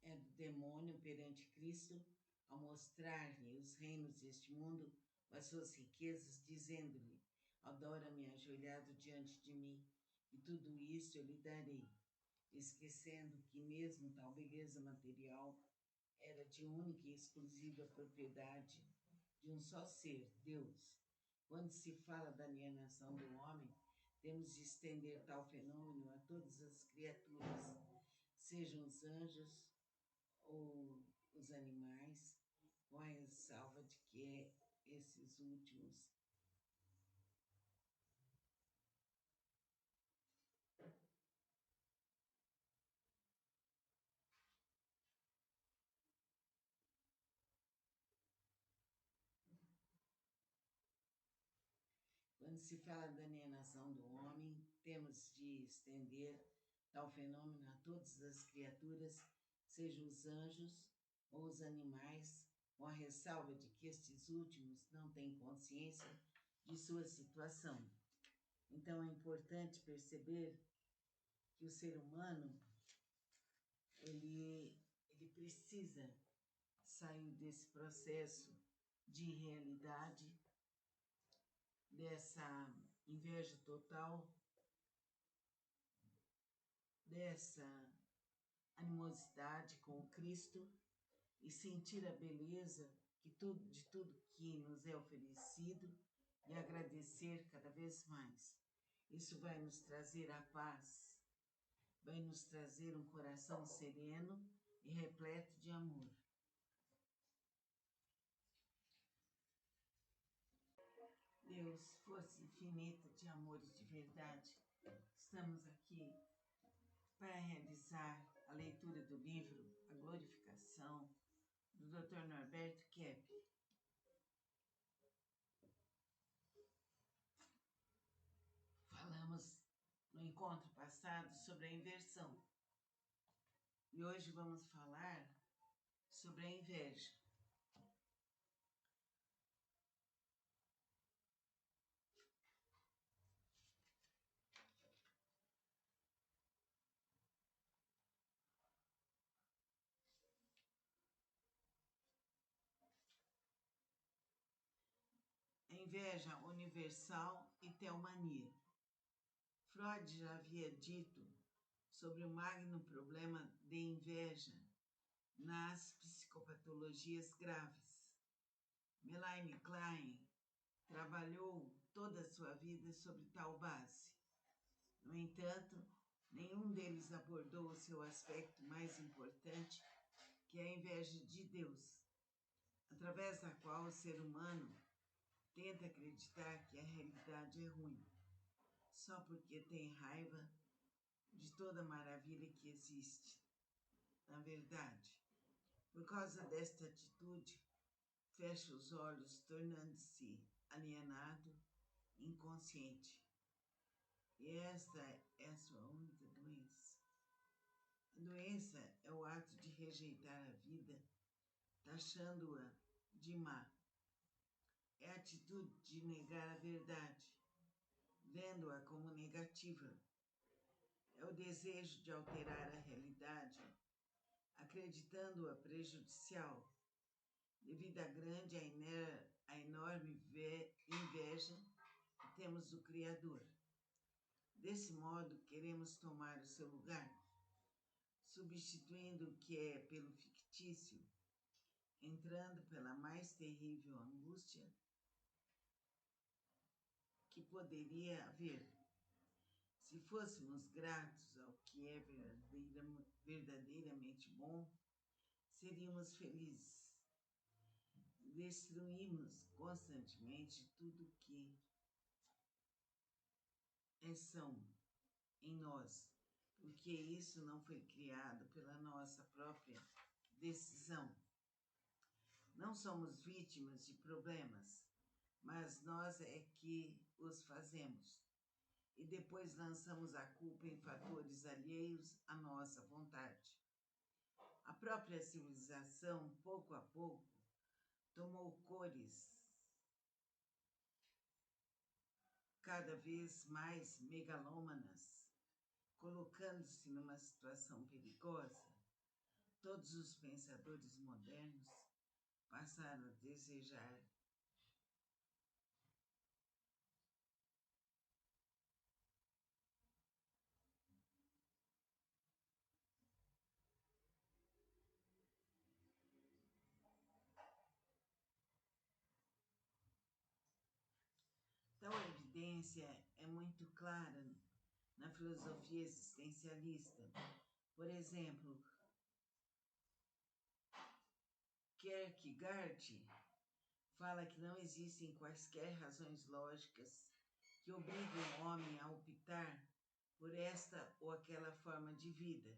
é do demônio perante Cristo, ao mostrar-lhe os reinos deste mundo, com as suas riquezas, dizendo-lhe: adora-me ajoelhado diante de mim, e tudo isso eu lhe darei, esquecendo que mesmo tal beleza material era de única e exclusiva propriedade de um só ser, Deus. Quando se fala da alienação do homem, temos de estender tal fenômeno a todas as criaturas, sejam os anjos ou os animais, com a ressalva de que esses últimos Quando se fala da alienação do homem, temos de estender tal fenômeno a todas as criaturas, sejam os anjos ou os animais, com a ressalva de que estes últimos não têm consciência de sua situação. Então é importante perceber que o ser humano, ele precisa sair desse processo de realidade, dessa inveja total, dessa animosidade com Cristo e sentir a beleza de tudo que nos é oferecido e agradecer cada vez mais. Isso vai nos trazer a paz, vai nos trazer um coração sereno e repleto de amor. Deus, força infinita de amor e de verdade, estamos aqui para realizar a leitura do livro A Glorificação, do Dr. Norberto Kepp. Falamos no encontro passado sobre a inversão e hoje vamos falar sobre a inveja. A inveja universal e teomania. Freud já havia dito sobre o magno problema de inveja nas psicopatologias graves. Melanie Klein trabalhou toda a sua vida sobre tal base. No entanto, nenhum deles abordou o seu aspecto mais importante, que é a inveja de Deus, através da qual o ser humano tenta acreditar que a realidade é ruim, só porque tem raiva de toda a maravilha que existe. Na verdade, por causa desta atitude, fecha os olhos, tornando-se alienado, inconsciente. E esta é a sua única doença. A doença é o ato de rejeitar a vida, taxando-a de má. É a atitude de negar a verdade, vendo-a como negativa. É o desejo de alterar a realidade, acreditando-a prejudicial, devido à grande a enorme inveja que temos do Criador. Desse modo, queremos tomar o seu lugar, substituindo o que é pelo fictício, entrando pela mais terrível angústia que poderia haver. Se fôssemos gratos ao que é verdadeiramente bom, seríamos felizes. Destruímos constantemente tudo que é são em nós, porque isso não foi criado pela nossa própria decisão. Não somos vítimas de problemas, mas nós é que os fazemos. E depois lançamos a culpa em fatores alheios à nossa vontade. A própria civilização, pouco a pouco, tomou cores cada vez mais megalômanas, colocando-se numa situação perigosa. Todos os pensadores modernos passaram a desejar tal evidência é muito clara na filosofia existencialista. Por exemplo, Kierkegaard fala que não existem quaisquer razões lógicas que obriguem o homem a optar por esta ou aquela forma de vida.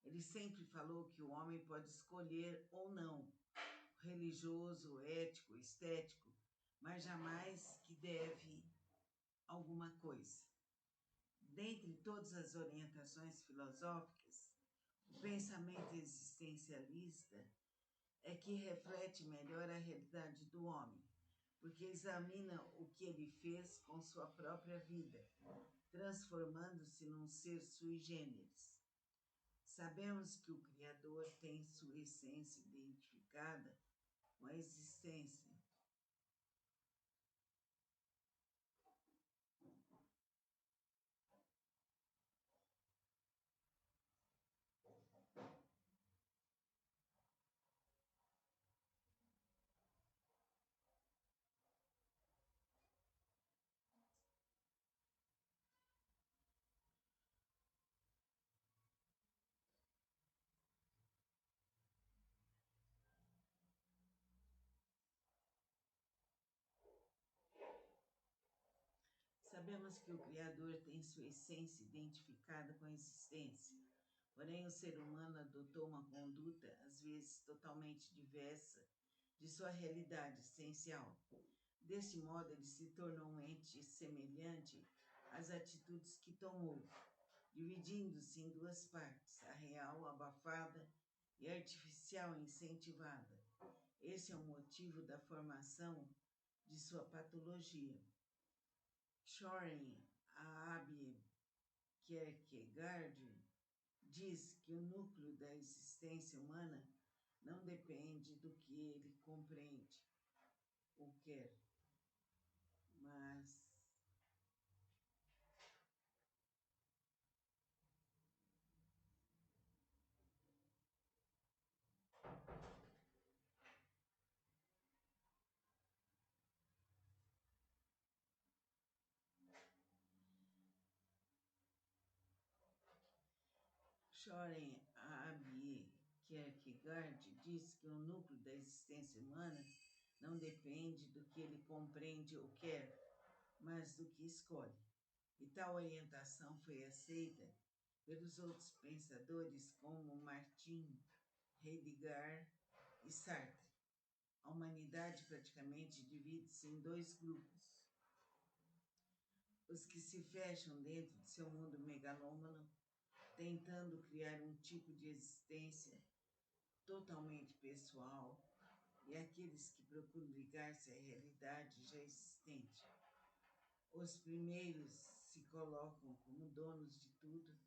Ele sempre falou que o homem pode escolher ou não, religioso, ético, estético, mas jamais que deve alguma coisa. Dentre todas as orientações filosóficas, o pensamento existencialista é que reflete melhor a realidade do homem, porque examina o que ele fez com sua própria vida, transformando-se num ser sui generis. Sabemos que o Criador tem sua essência identificada com a existência. Sabemos que o Criador tem sua essência identificada com a existência, porém o ser humano adotou uma conduta, às vezes totalmente diversa, de sua realidade essencial. Deste modo, ele se tornou um ente semelhante às atitudes que tomou, dividindo-se em duas partes, a real, abafada, e a artificial, incentivada. Esse é o motivo da formação de sua patologia. Soren Abe Kierkegaard diz que o núcleo da existência humana não depende do que ele compreende ou quer, mas Soren Abe Kierkegaard diz que o núcleo da existência humana não depende do que ele compreende ou quer, mas do que escolhe. E tal orientação foi aceita pelos outros pensadores como Martin, Heidegger e Sartre. A humanidade praticamente divide-se em dois grupos. os que se fecham dentro de seu mundo megalômano, tentando criar um tipo de existência totalmente pessoal, e aqueles que procuram ligar-se à realidade já existente. Os primeiros se colocam como donos de tudo,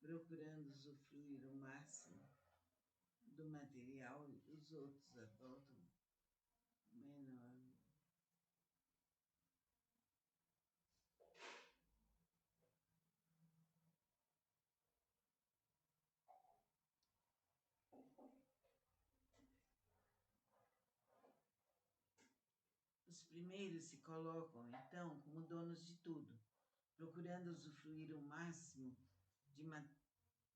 procurando usufruir o máximo do material, e os outros adotam menor. Os primeiros se colocam, então, como donos de tudo, procurando usufruir o máximo de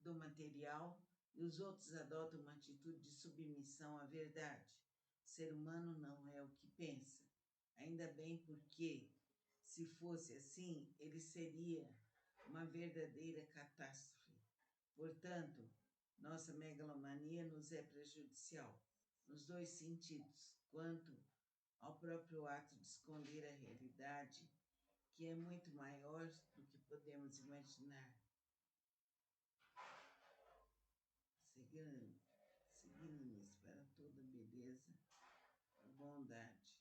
do material, e os outros adotam uma atitude de submissão à verdade. O ser humano não é o que pensa. Ainda bem, porque, se fosse assim, ele seria uma verdadeira catástrofe. Portanto, nossa megalomania nos é prejudicial, nos dois sentidos, quanto ao próprio ato de esconder a realidade, que é muito maior do que podemos imaginar. Seguindo-nos para toda beleza e bondade.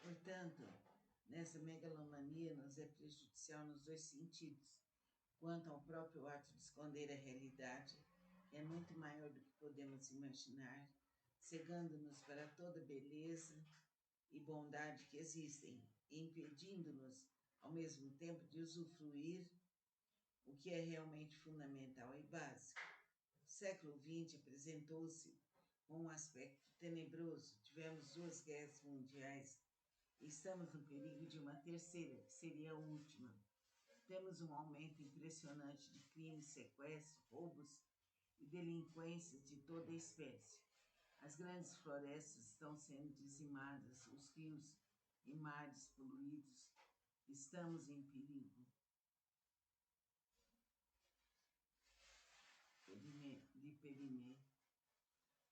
Portanto, nessa megalomania nos é prejudicial nos dois sentidos. Quanto ao próprio ato de esconder a realidade, é muito maior do que podemos imaginar, cegando-nos para toda beleza e bondade que existem, e impedindo-nos, ao mesmo tempo, de usufruir o que é realmente fundamental e básico. O século XX apresentou-se com um aspecto tenebroso. Tivemos 2 guerras mundiais e estamos no perigo de uma terceira, que seria a última. Temos um aumento impressionante de crimes, sequestros, roubos e delinquências de toda espécie. As grandes florestas estão sendo dizimadas, os rios e mares poluídos. Estamos em perigo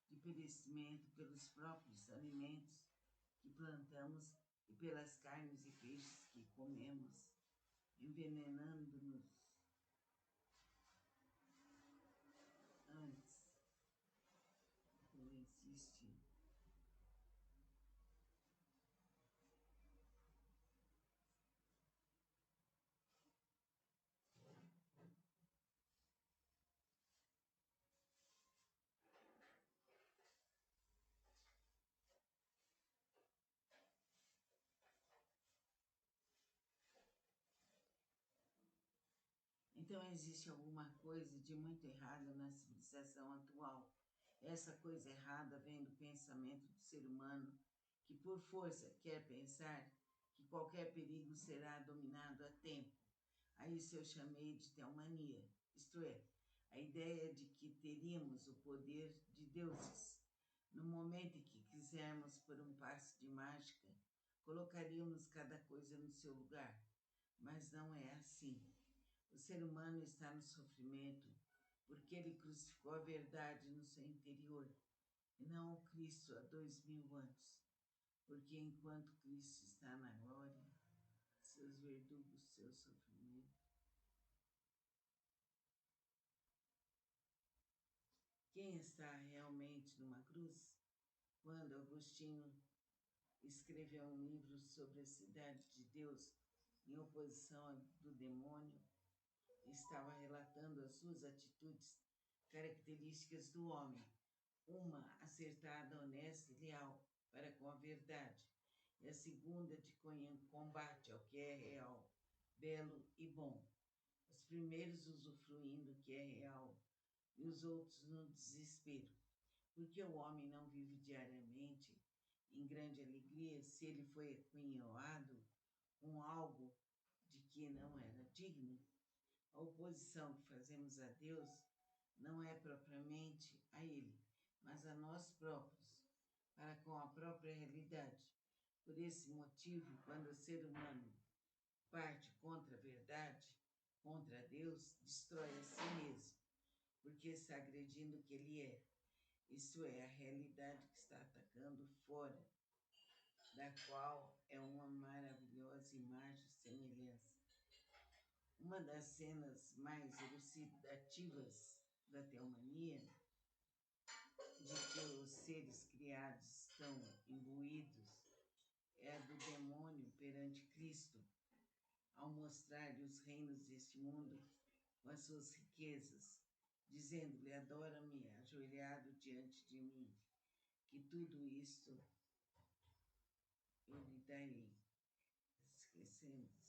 de perecimento pelos próprios alimentos que plantamos e pelas carnes e peixes que comemos, envenenando-nos antes. Não existe. Então existe alguma coisa de muito errado na civilização atual. Essa coisa errada vem do pensamento do ser humano, que por força quer pensar que qualquer perigo será dominado a tempo. A isso eu chamei de teomania, isto é, a ideia de que teríamos o poder de deuses. No momento em que quisermos por um passe de mágica, colocaríamos cada coisa no seu lugar. Mas não é assim. O ser humano está no sofrimento porque ele crucificou a verdade no seu interior e não o Cristo há 2000 anos. Porque enquanto Cristo está na glória, seus verdugos, seu sofrimento. Quem está realmente numa cruz? Quando Agostinho escreveu um livro sobre a cidade de Deus em oposição do demônio, estava relatando as suas atitudes características do homem, uma acertada, honesta e leal para com a verdade, e a segunda de combate ao que é real, belo e bom. Os primeiros usufruindo o que é real e os outros no desespero, porque o homem não vive diariamente em grande alegria se ele foi apunhalado com algo de que não era digno. A oposição que fazemos a Deus não é propriamente a Ele, mas a nós próprios, para com a própria realidade. Por esse motivo, quando o ser humano parte contra a verdade, contra Deus, destrói a si mesmo, porque está agredindo o que ele é. Isto é, a realidade que está atacando fora, da qual é uma maravilhosa imagem e semelhança. Uma das cenas mais elucidativas da teomania, de que os seres criados estão imbuídos, é a do demônio perante Cristo, ao mostrar-lhe os reinos deste mundo com as suas riquezas, dizendo-lhe: adora-me, ajoelhado diante de mim, que tudo isto eu lhe darei. Esquecendo-se.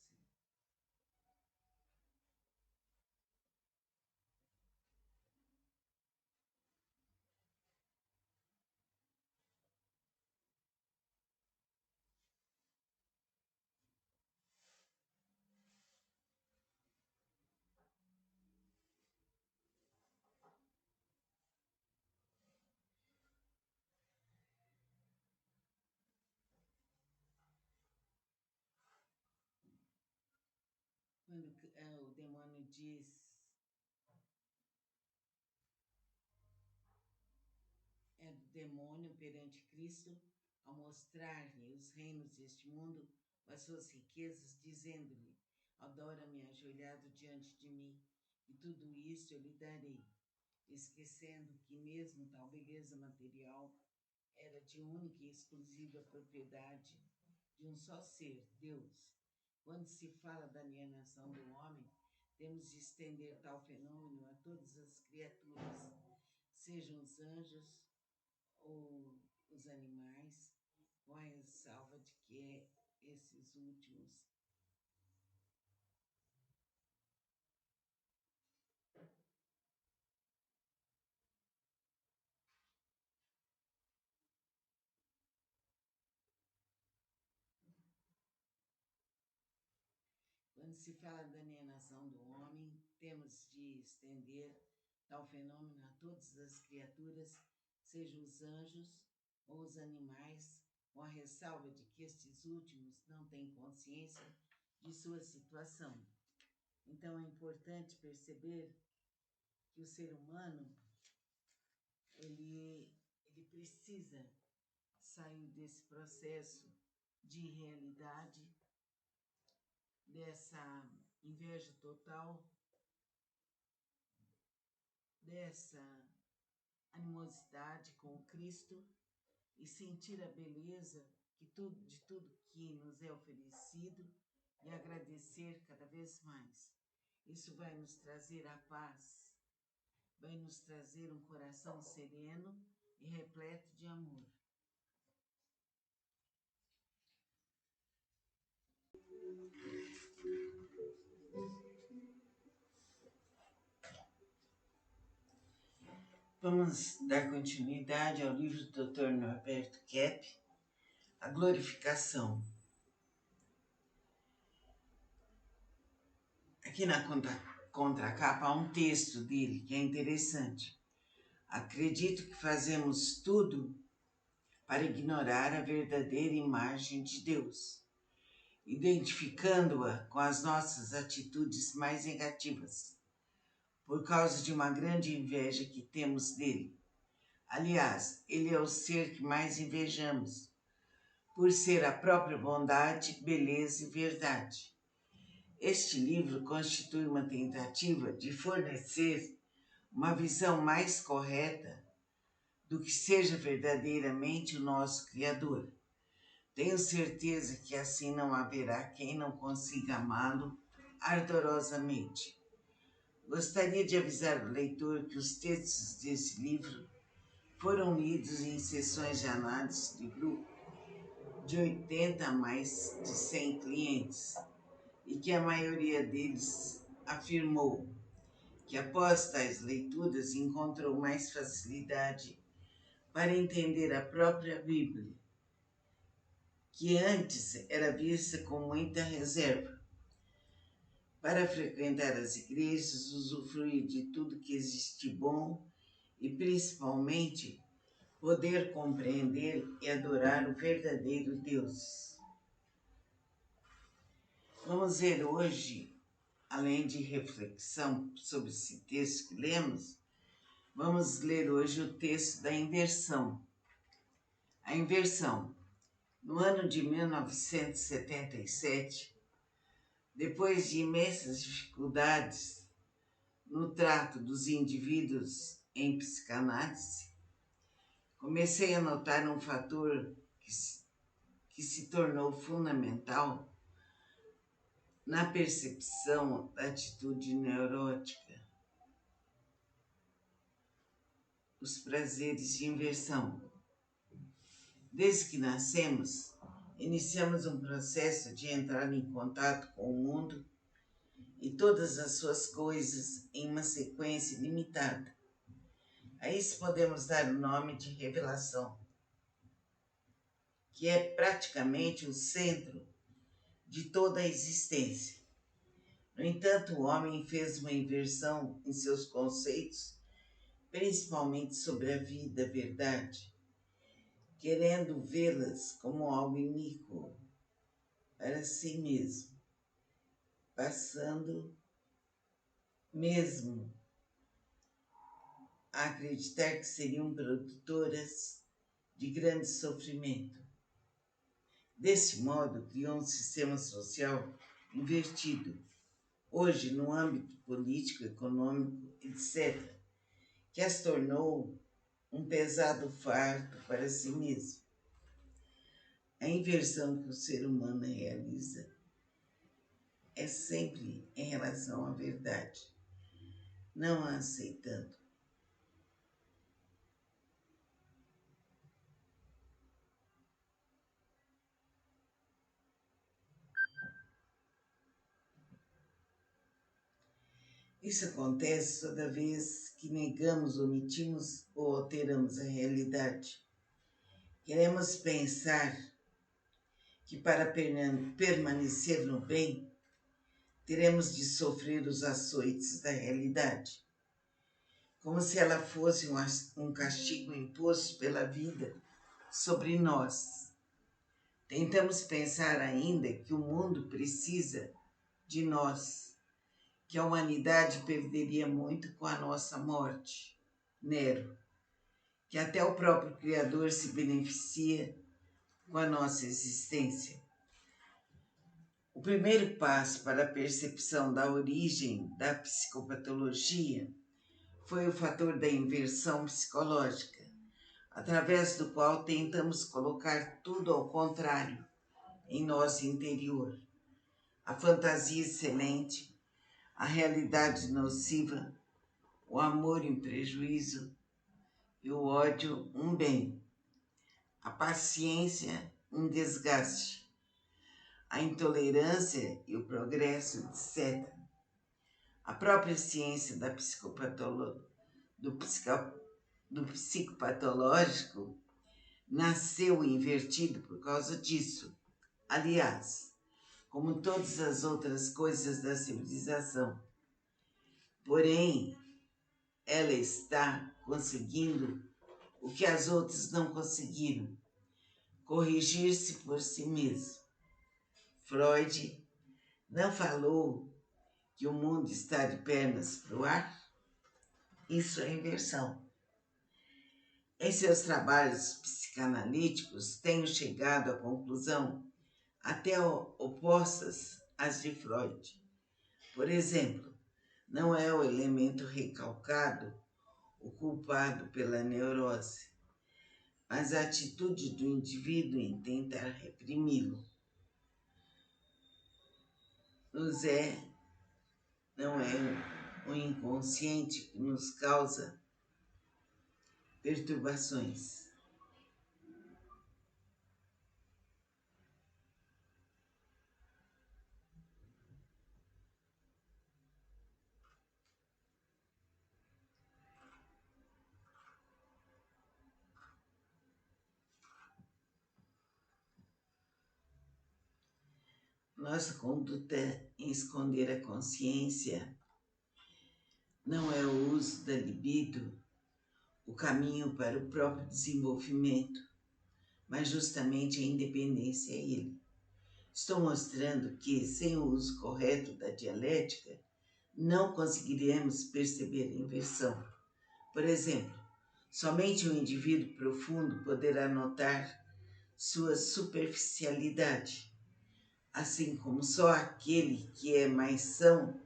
Quando o demônio diz, é do demônio perante Cristo, ao mostrar-lhe os reinos deste mundo, com as suas riquezas, dizendo-lhe: adora-me, ajoelhado diante de mim, e tudo isso eu lhe darei, esquecendo que mesmo tal beleza material era de única e exclusiva propriedade de um só ser, Deus. Quando se fala da alienação do homem, temos de estender tal fenômeno a todas as criaturas, sejam os anjos ou os animais, com a ressalva de que esses últimos Quando se fala da alienação do homem, temos de estender tal fenômeno a todas as criaturas, sejam os anjos ou os animais, com a ressalva de que estes últimos não têm consciência de sua situação. Então é importante perceber que o ser humano ele precisa sair desse processo de realidade, dessa inveja total, dessa animosidade com Cristo e sentir a beleza de tudo que nos é oferecido e agradecer cada vez mais. Isso vai nos trazer a paz, vai nos trazer um coração sereno e repleto de amor. Vamos dar continuidade ao livro do Dr. Norberto Kepp, A Glorificação. Aqui na contracapa há um texto dele que é interessante. Acredito que fazemos tudo para ignorar a verdadeira imagem de Deus, identificando-a com as nossas atitudes mais negativas, por causa de uma grande inveja que temos dele. Aliás, ele é o ser que mais invejamos, por ser a própria bondade, beleza e verdade. Este livro constitui uma tentativa de fornecer uma visão mais correta do que seja verdadeiramente o nosso Criador. Tenho certeza que assim não haverá quem não consiga amá-lo ardorosamente. Gostaria de avisar o leitor que os textos desse livro foram lidos em sessões de análise de grupo de 80 a mais de 100 clientes e que a maioria deles afirmou que após tais leituras encontrou mais facilidade para entender a própria Bíblia, que antes era vista com muita reserva. Para frequentar as igrejas, usufruir de tudo que existe bom e, principalmente, poder compreender e adorar o verdadeiro Deus. Vamos ver hoje, além de reflexão sobre esse texto que lemos, vamos ler hoje o texto da inversão. A inversão. No ano de 1977, depois de imensas dificuldades no trato dos indivíduos em psicanálise, comecei a notar um fator que se tornou fundamental na percepção da atitude neurótica, os prazeres de inversão. Desde que nascemos, iniciamos um processo de entrar em contato com o mundo e todas as suas coisas em uma sequência limitada. A isso podemos dar o nome de revelação, que é praticamente o centro de toda a existência. No entanto, o homem fez uma inversão em seus conceitos, principalmente sobre a vida, a verdade, querendo vê-las como algo iníquo para si mesmo, passando mesmo a acreditar que seriam produtoras de grande sofrimento. Desse modo, criou um sistema social invertido, hoje no âmbito político, econômico, etc., que as tornou um pesado fardo para si mesmo. A inversão que o ser humano realiza é sempre em relação à verdade, não a aceitando. Isso acontece toda vez que negamos, omitimos ou alteramos a realidade. Queremos pensar que para permanecer no bem, teremos de sofrer os açoites da realidade, como se ela fosse um castigo imposto pela vida sobre nós. Tentamos pensar ainda que o mundo precisa de nós, que a humanidade perderia muito com a nossa morte. Nero, que até o próprio Criador se beneficia com a nossa existência. O primeiro passo para a percepção da origem da psicopatologia foi o fator da inversão psicológica, através do qual tentamos colocar tudo ao contrário em nosso interior. A fantasia excelente, a realidade nociva, o amor em prejuízo e o ódio um bem, a paciência um desgaste, a intolerância e o progresso, etc. A própria ciência da do psicopatológico nasceu invertido por causa disso. Aliás, como todas as outras coisas da civilização. Porém, ela está conseguindo o que as outras não conseguiram: corrigir-se por si mesmo. Freud não falou que o mundo está de pernas para o ar? Isso é inversão. Em seus trabalhos psicanalíticos, tenho chegado à conclusão até opostas às de Freud. Por exemplo, não é o elemento recalcado o culpado pela neurose, mas a atitude do indivíduo em tentar reprimi-lo. Não é o inconsciente que nos causa perturbações. Nossa conduta em esconder a consciência não é o uso da libido, o caminho para o próprio desenvolvimento, mas justamente a independência é ele. Estou mostrando que, sem o uso correto da dialética, não conseguiremos perceber a inversão. Por exemplo, somente um indivíduo profundo poderá notar sua superficialidade, assim como só aquele que é mais são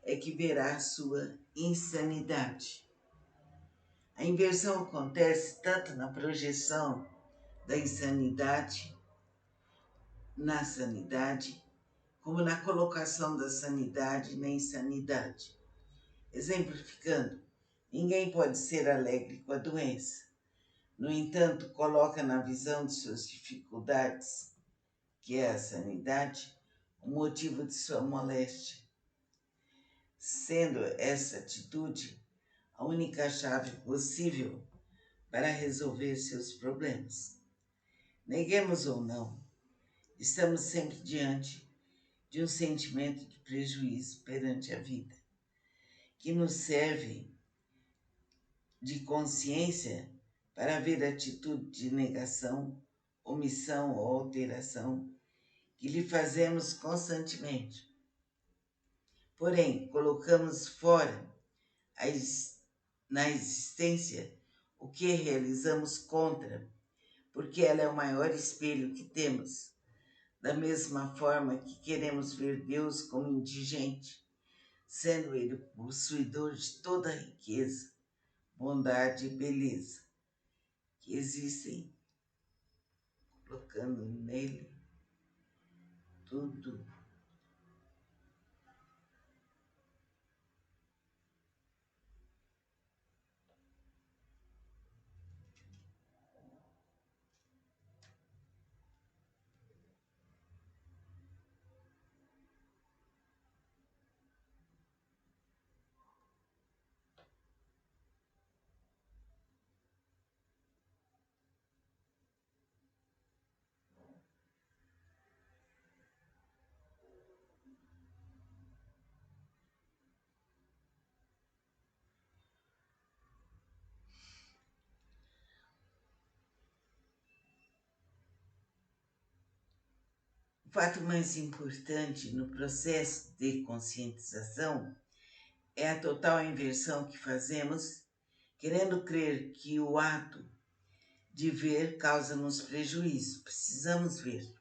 é que verá sua insanidade. A inversão acontece tanto na projeção da insanidade na sanidade, como na colocação da sanidade na insanidade. Exemplificando, ninguém pode ser alegre com a doença. No entanto, coloca na visão de suas dificuldades, que é a sanidade, o motivo de sua moléstia, sendo essa atitude a única chave possível para resolver seus problemas. Neguemos ou não, estamos sempre diante de um sentimento de prejuízo perante a vida, que nos serve de consciência para ver a atitude de negação, omissão ou alteração que lhe fazemos constantemente. Porém, colocamos fora na existência o que realizamos contra, porque ela é o maior espelho que temos. Da mesma forma que queremos ver Deus como indigente, sendo Ele o possuidor de toda a riqueza, bondade e beleza que existem, colocando nele tudo. O fato mais importante no processo de conscientização é a total inversão que fazemos, querendo crer que o ato de ver causa-nos prejuízo. Precisamos ver.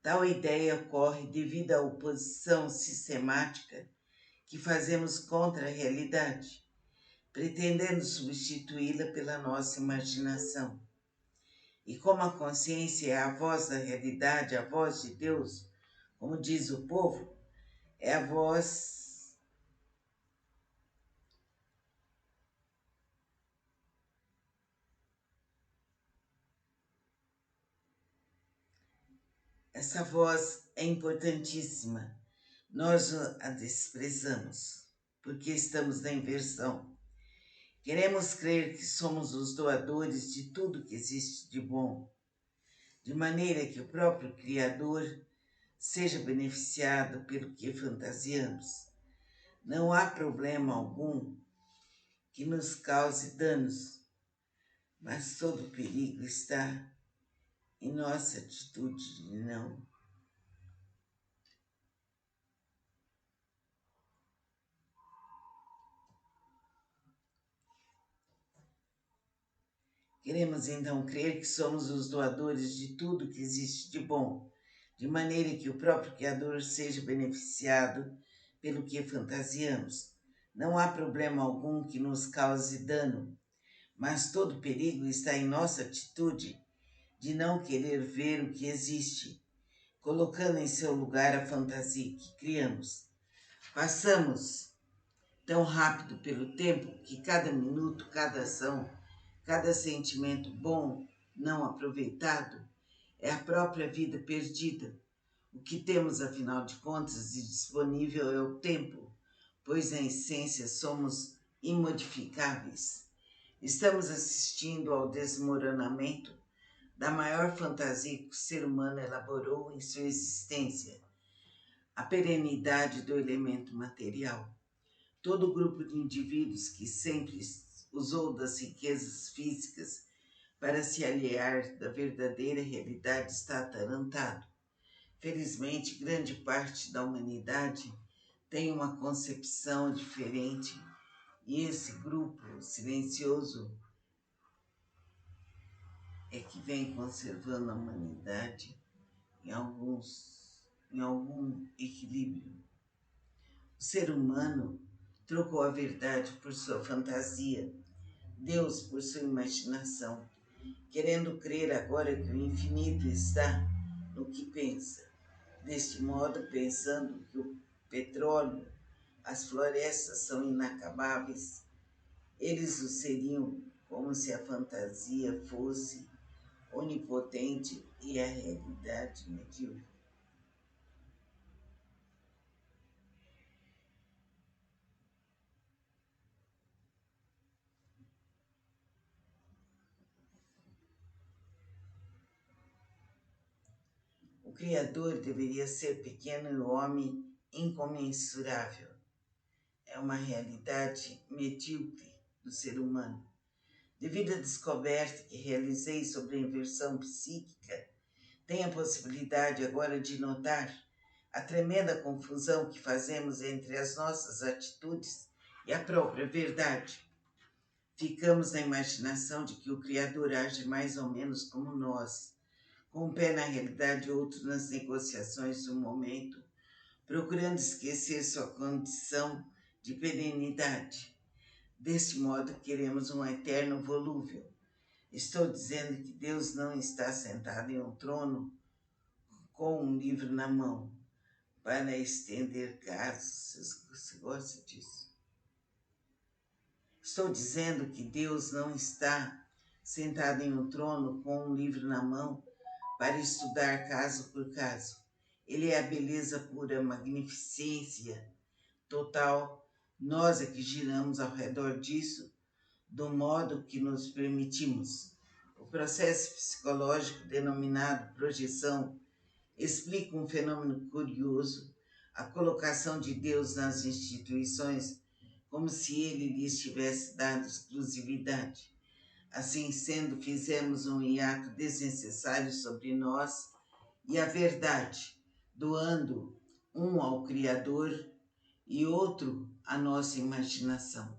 Tal ideia ocorre devido à oposição sistemática que fazemos contra a realidade, pretendendo substituí-la pela nossa imaginação. E como a consciência é a voz da realidade, a voz de Deus, como diz o povo, é a voz essa voz é importantíssima. Nós a desprezamos, porque estamos na inversão. Queremos crer que somos os doadores de tudo que existe de bom, de maneira que o próprio Criador seja beneficiado pelo que fantasiamos. Não há problema algum que nos cause danos, mas todo perigo está em nossa atitude de não. Queremos então crer que somos os doadores de tudo que existe de bom, de maneira que o próprio Criador seja beneficiado pelo que fantasiamos. Não há problema algum que nos cause dano, mas todo perigo está em nossa atitude de não querer ver o que existe, colocando em seu lugar a fantasia que criamos. Passamos tão rápido pelo tempo que cada minuto, cada ação, cada sentimento bom não aproveitado é a própria vida perdida. O que temos, afinal de contas, de disponível é o tempo, pois, na essência, somos imodificáveis. Estamos assistindo ao desmoronamento da maior fantasia que o ser humano elaborou em sua existência, a perenidade do elemento material. Todo grupo de indivíduos que sempre usou das riquezas físicas para se aliar da verdadeira realidade está atarantado. Felizmente, grande parte da humanidade tem uma concepção diferente e esse grupo silencioso é que vem conservando a humanidade em algum equilíbrio. O ser humano trocou a verdade por sua fantasia, Deus por sua imaginação, querendo crer agora que o infinito está no que pensa. Deste modo, pensando que o petróleo, as florestas são inacabáveis, eles o seriam como se a fantasia fosse onipotente e a realidade medíocre. O Criador deveria ser pequeno e o homem incomensurável. É uma realidade medíocre do ser humano. Devido à descoberta que realizei sobre a inversão psíquica, tenho a possibilidade agora de notar a tremenda confusão que fazemos entre as nossas atitudes e a própria verdade. Ficamos na imaginação de que o Criador age mais ou menos como nós, com um pé na realidade e outro nas negociações do momento, procurando esquecer sua condição de perenidade. Deste modo, queremos um eterno volúvel. Estou dizendo que Deus não está sentado em um trono com um livro na mão para estender casos. Você gosta disso? Estou dizendo que Deus não está sentado em um trono com um livro na mão para estudar caso por caso. Ele é a beleza pura, a magnificência total. Nós é que giramos ao redor disso do modo que nos permitimos. O processo psicológico denominado projeção explica um fenômeno curioso, a colocação de Deus nas instituições como se ele lhes tivesse dado exclusividade. Assim sendo, fizemos um hiato desnecessário sobre nós e a verdade, doando um ao Criador e outro à nossa imaginação.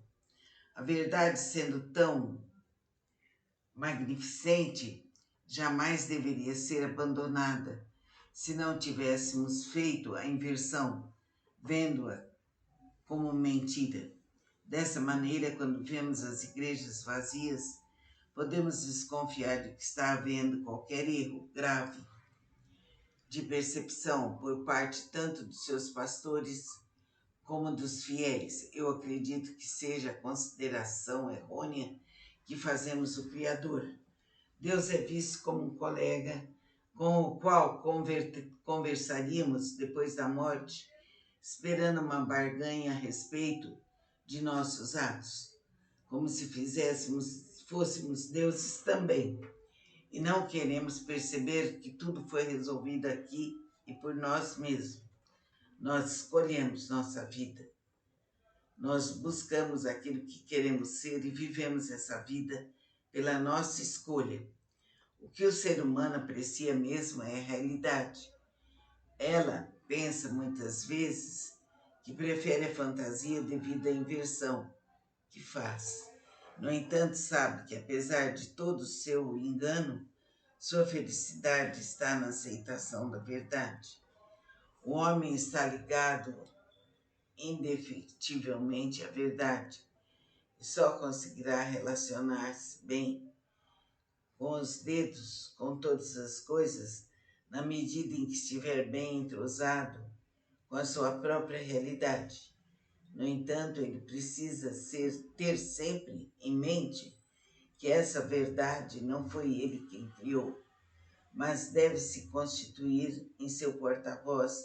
A verdade, sendo tão magnificente, jamais deveria ser abandonada se não tivéssemos feito a inversão, vendo-a como mentira. Dessa maneira, quando vemos as igrejas vazias, podemos desconfiar de que está havendo qualquer erro grave de percepção por parte tanto dos seus pastores como dos fiéis. Eu acredito que seja a consideração errônea que fazemos do Criador. Deus é visto como um colega com o qual conversaríamos depois da morte, esperando uma barganha a respeito de nossos atos, como se fôssemos deuses também. E não queremos perceber que tudo foi resolvido aqui e por nós mesmos. Nós escolhemos nossa vida. Nós buscamos aquilo que queremos ser e vivemos essa vida pela nossa escolha. O que o ser humano aprecia mesmo é a realidade. Ela pensa muitas vezes que prefere a fantasia devido à inversão que faz. No entanto, sabe que apesar de todo o seu engano, sua felicidade está na aceitação da verdade. O homem está ligado indefetivelmente à verdade e só conseguirá relacionar-se bem com os dedos, com todas as coisas, na medida em que estiver bem entrosado com a sua própria realidade. No entanto, ele precisa ter sempre em mente que essa verdade não foi ele quem criou, mas deve se constituir em seu porta-voz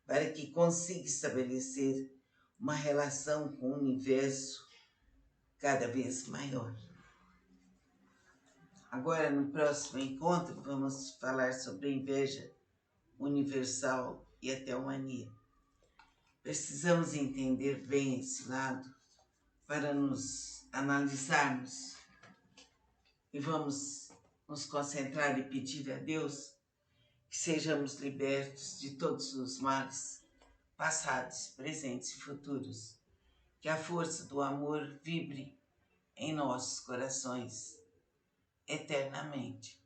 para que consiga estabelecer uma relação com o universo cada vez maior. Agora, no próximo encontro, vamos falar sobre a inveja universal e a teomania. Precisamos entender bem esse lado para nos analisarmos e vamos nos concentrar e pedir a Deus que sejamos libertos de todos os males, passados, presentes e futuros, que a força do amor vibre em nossos corações eternamente.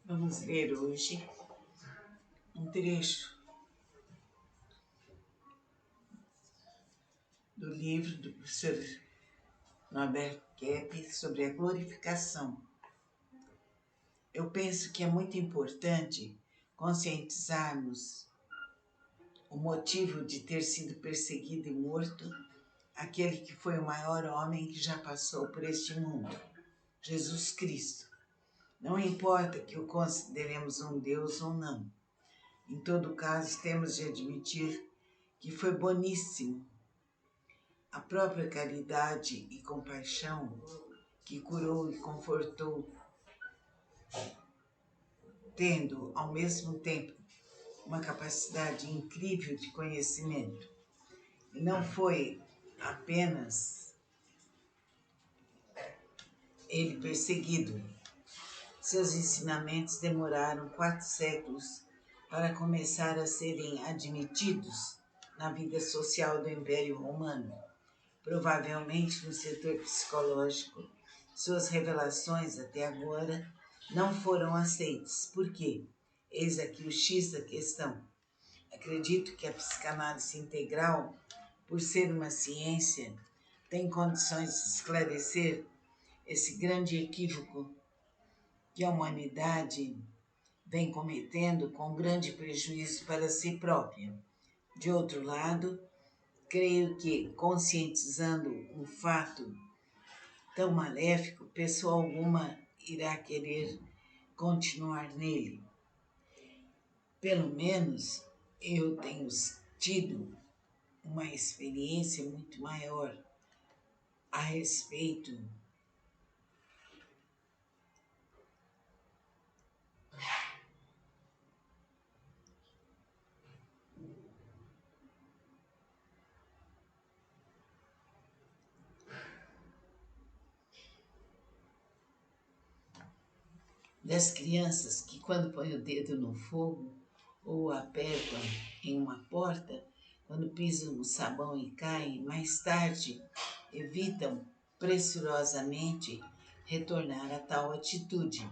Vamos ler hoje um trecho do livro do professor Norberto Kepp sobre a glorificação. Eu penso que é muito importante conscientizarmos o motivo de ter sido perseguido e morto aquele que foi o maior homem que já passou por este mundo, Jesus Cristo. Não importa que o consideremos um Deus ou não. Em todo caso, temos de admitir que foi boníssimo. A própria caridade e compaixão que curou e confortou, tendo ao mesmo tempo uma capacidade incrível de conhecimento. E não foi apenas ele perseguido. Seus ensinamentos demoraram 4 séculos para começar a serem admitidos na vida social do Império Romano. Provavelmente no setor psicológico, suas revelações até agora não foram aceitas. Por quê? Eis aqui o X da questão. Acredito que a psicanálise integral, por ser uma ciência, tem condições de esclarecer esse grande equívoco que a humanidade vem cometendo com grande prejuízo para si própria. De outro lado, creio que, conscientizando um fato tão maléfico, pessoa alguma irá querer continuar nele. Pelo menos eu tenho tido uma experiência muito maior a respeito das crianças que, quando põem o dedo no fogo ou apertam em uma porta, quando pisam no sabão e caem, mais tarde evitam pressurosamente retornar a tal atitude.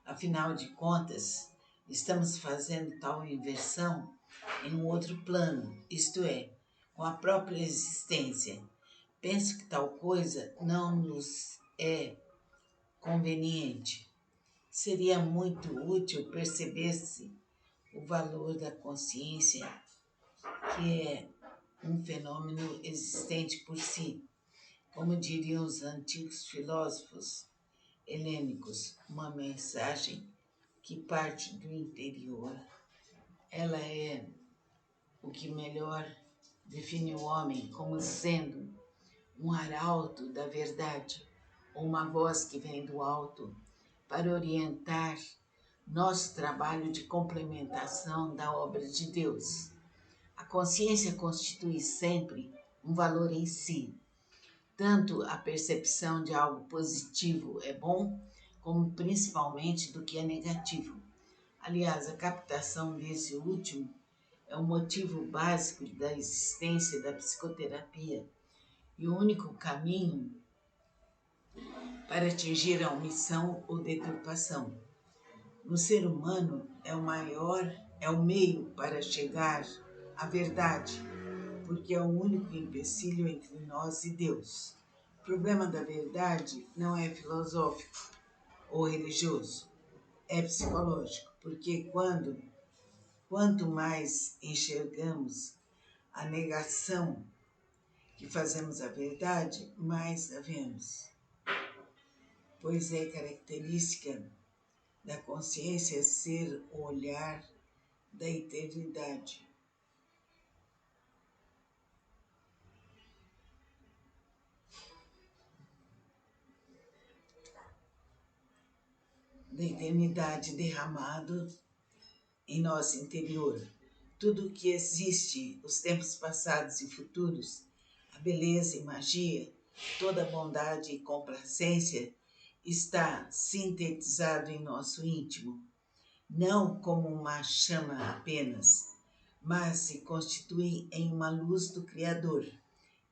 Afinal de contas, estamos fazendo tal inversão em um outro plano, isto é, com a própria existência. Penso que tal coisa não nos é conveniente. Seria muito útil perceber-se o valor da consciência, que é um fenômeno existente por si. Como diriam os antigos filósofos helênicos, uma mensagem que parte do interior. Ela é o que melhor define o homem como sendo um arauto da verdade, ou uma voz que vem do alto para orientar nosso trabalho de complementação da obra de Deus. A consciência constitui sempre um valor em si. Tanto a percepção de algo positivo é bom, como principalmente do que é negativo. Aliás, a captação desse último é o motivo básico da existência da psicoterapia e o único caminho para atingir a omissão ou deturpação. No ser humano é o meio para chegar à verdade, porque é o único empecilho entre nós e Deus. O problema da verdade não é filosófico ou religioso, é psicológico, porque quanto mais enxergamos a negação que fazemos à verdade, mais a vemos. Pois é característica da consciência ser o olhar da eternidade. Da eternidade derramado em nosso interior. Tudo o que existe, os tempos passados e futuros, a beleza e magia, toda bondade e complacência está sintetizado em nosso íntimo, não como uma chama apenas, mas se constitui em uma luz do Criador,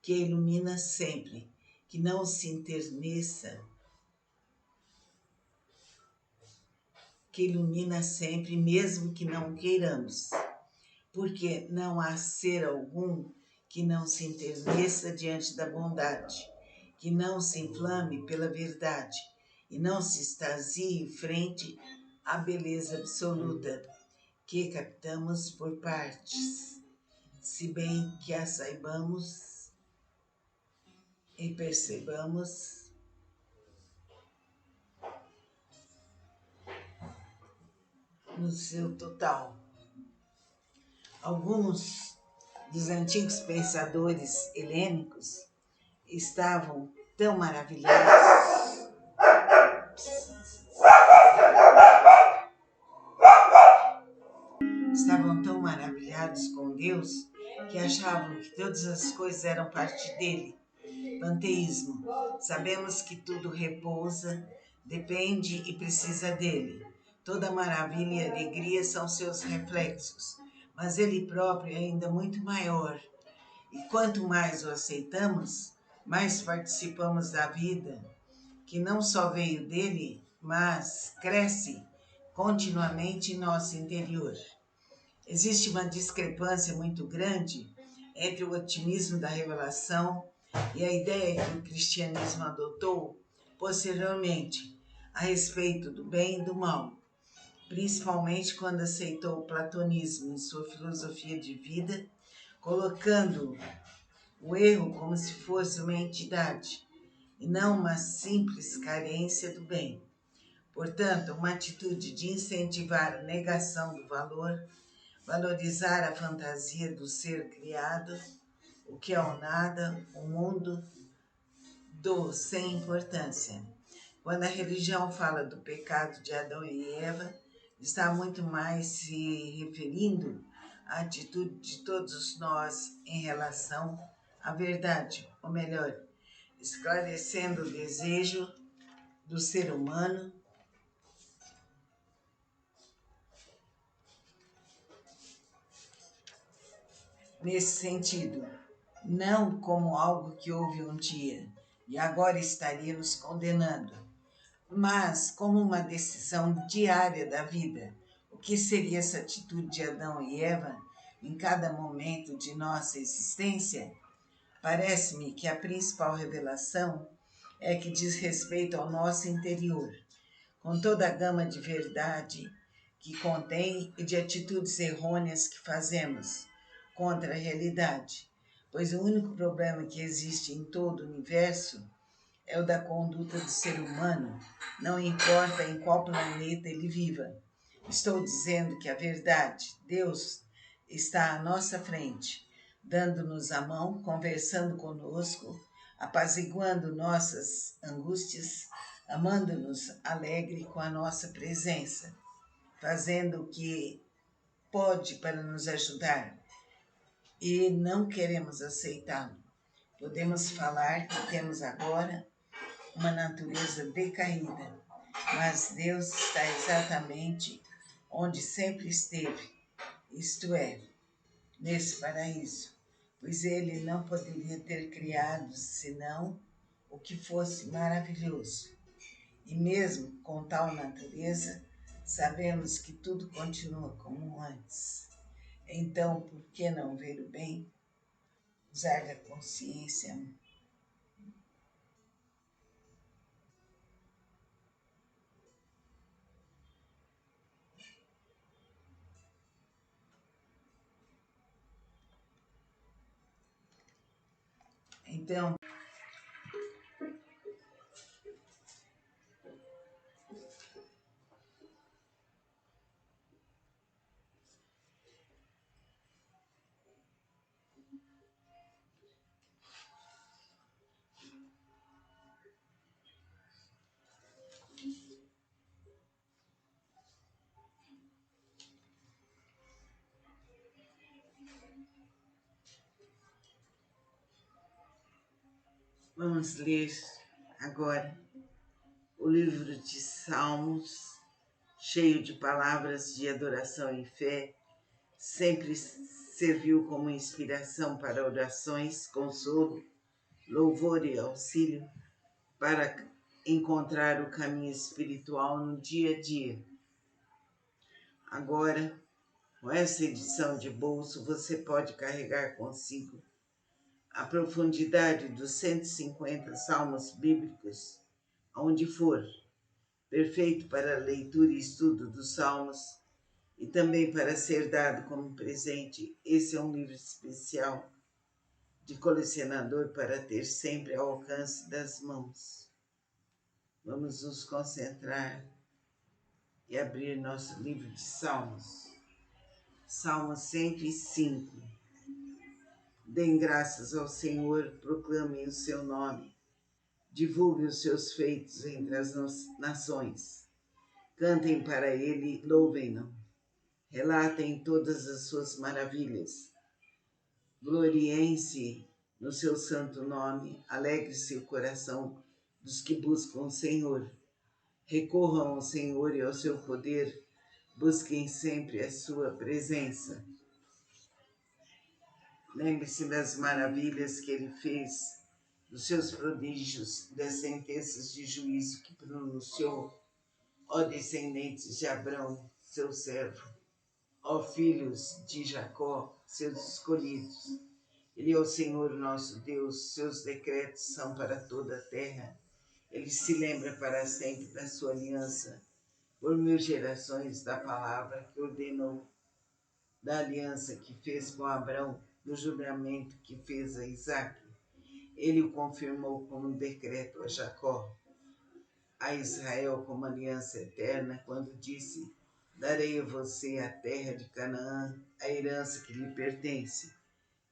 que ilumina sempre, que não se enterneça, que ilumina sempre, mesmo que não queiramos, porque não há ser algum que não se enterneça diante da bondade, que não se inflame pela verdade e não se extasie frente à beleza absoluta que captamos por partes, se bem que a saibamos e percebamos no seu total. Alguns dos antigos pensadores helênicos estavam tão maravilhados, com Deus, que achavam que todas as coisas eram parte dele. Panteísmo. Sabemos que tudo repousa, depende e precisa dele. Toda maravilha e alegria são seus reflexos, mas ele próprio é ainda muito maior. E quanto mais o aceitamos, mais participamos da vida, que não só veio dele, mas cresce continuamente em nosso interior. Existe uma discrepância muito grande entre o otimismo da revelação e a ideia que o cristianismo adotou posteriormente a respeito do bem e do mal, principalmente quando aceitou o platonismo em sua filosofia de vida, colocando o erro como se fosse uma entidade e não uma simples carência do bem. Portanto, uma atitude de incentivar a negação do valor, valorizar a fantasia do ser criado, o que é o nada, o mundo do sem importância. Quando a religião fala do pecado de Adão e Eva, está muito mais se referindo à atitude de todos nós em relação à verdade, ou melhor, esclarecendo o desejo do ser humano nesse sentido, não como algo que houve um dia e agora estaria nos condenando, mas como uma decisão diária da vida. O que seria essa atitude de Adão e Eva em cada momento de nossa existência? Parece-me que a principal revelação é que diz respeito ao nosso interior, com toda a gama de verdade que contém e de atitudes errôneas que fazemos contra a realidade, pois o único problema que existe em todo o universo é o da conduta do ser humano, não importa em qual planeta ele viva. Estou dizendo que a verdade, Deus, está à nossa frente, dando-nos a mão, conversando conosco, apaziguando nossas angústias, amando-nos alegre com a nossa presença, fazendo o que pode para nos ajudar e não queremos aceitá-lo. Podemos falar que temos agora uma natureza decaída, mas Deus está exatamente onde sempre esteve, isto é, nesse paraíso, pois ele não poderia ter criado senão o que fosse maravilhoso. E mesmo com tal natureza, sabemos que tudo continua como antes. Então, por que não ver o bem? Usar da consciência. Então, Vamos ler agora o livro de Salmos, cheio de palavras de adoração e fé, sempre serviu como inspiração para orações, consolo, louvor e auxílio para encontrar o caminho espiritual no dia a dia. Agora, com essa edição de bolso, você pode carregar consigo a profundidade dos 150 salmos bíblicos, aonde for, perfeito para a leitura e estudo dos salmos e também para ser dado como presente. Esse é um livro especial de colecionador para ter sempre ao alcance das mãos. Vamos nos concentrar e abrir nosso livro de Salmos. Salmo 105. Deem graças ao Senhor, proclamem o seu nome, divulguem os seus feitos entre as nações. Cantem para ele, louvem-no, relatem todas as suas maravilhas. Gloriem-se no seu santo nome, alegre-se o coração dos que buscam o Senhor. Recorram ao Senhor e ao seu poder, busquem sempre a sua presença. Lembre-se das maravilhas que ele fez, dos seus prodígios, das sentenças de juízo que pronunciou. Ó descendentes de Abrão, seu servo, ó filhos de Jacó, seus escolhidos. Ele é o Senhor nosso Deus, seus decretos são para toda a terra. Ele se lembra para sempre da sua aliança, por 1000 gerações da palavra que ordenou, da aliança que fez com Abrão, do juramento que fez a Isaque. Ele o confirmou como um decreto a Jacó, a Israel como aliança eterna, quando disse: darei a você a terra de Canaã, a herança que lhe pertence.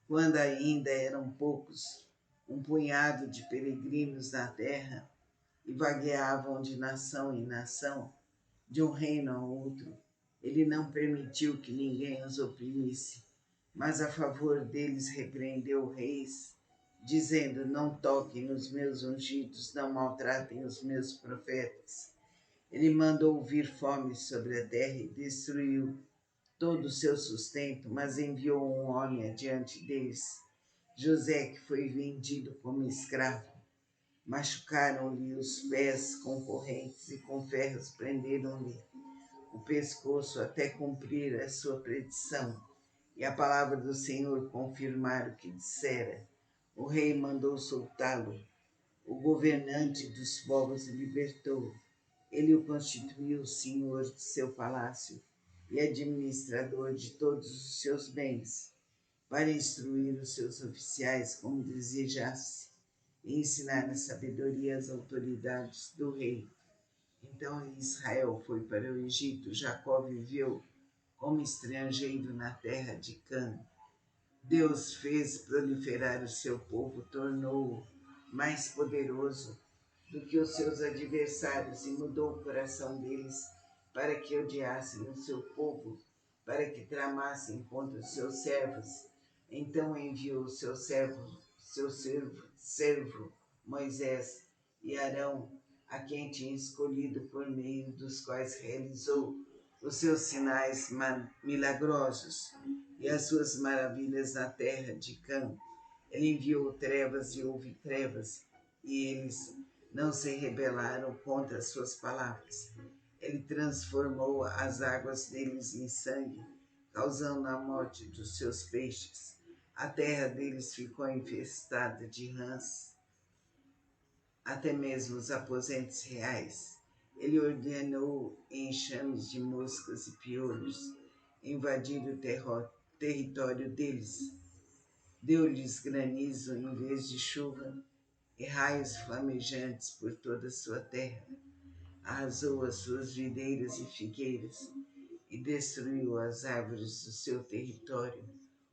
Quando ainda eram poucos, um punhado de peregrinos na terra, e vagueavam de nação em nação, de um reino a outro, ele não permitiu que ninguém os oprimisse, mas a favor deles repreendeu reis, dizendo: não toquem nos meus ungidos, não maltratem os meus profetas. Ele mandou vir fome sobre a terra e destruiu todo o seu sustento, mas enviou um homem adiante deles, José, que foi vendido como escravo. Machucaram-lhe os pés com correntes e com ferros prenderam-lhe o pescoço até cumprir a sua predição. E a palavra do Senhor confirmar o que dissera. O rei mandou soltá-lo. O governante dos povos o libertou. Ele o constituiu senhor de seu palácio e administrador de todos os seus bens, para instruir os seus oficiais como desejasse e ensinar a sabedoria às autoridades do rei. Então Israel foi para o Egito, Jacó viveu como estrangeiro na terra de Cã. Deus fez proliferar o seu povo, tornou-o mais poderoso do que os seus adversários e mudou o coração deles para que odiassem o seu povo, para que tramassem contra os seus servos. Então enviou seu servo Moisés e Arão, a quem tinha escolhido, por meio dos quais realizou os seus sinais milagrosos e as suas maravilhas na terra de Cã. Ele enviou trevas e houve trevas, e eles não se rebelaram contra as suas palavras. Ele transformou as águas deles em sangue, causando a morte dos seus peixes. A terra deles ficou infestada de rãs, até mesmo os aposentos reais. Ele ordenou enxames de moscas e piolhos invadir o território deles. Deu-lhes granizo em vez de chuva e raios flamejantes por toda a sua terra. Arrasou as suas videiras e figueiras e destruiu as árvores do seu território.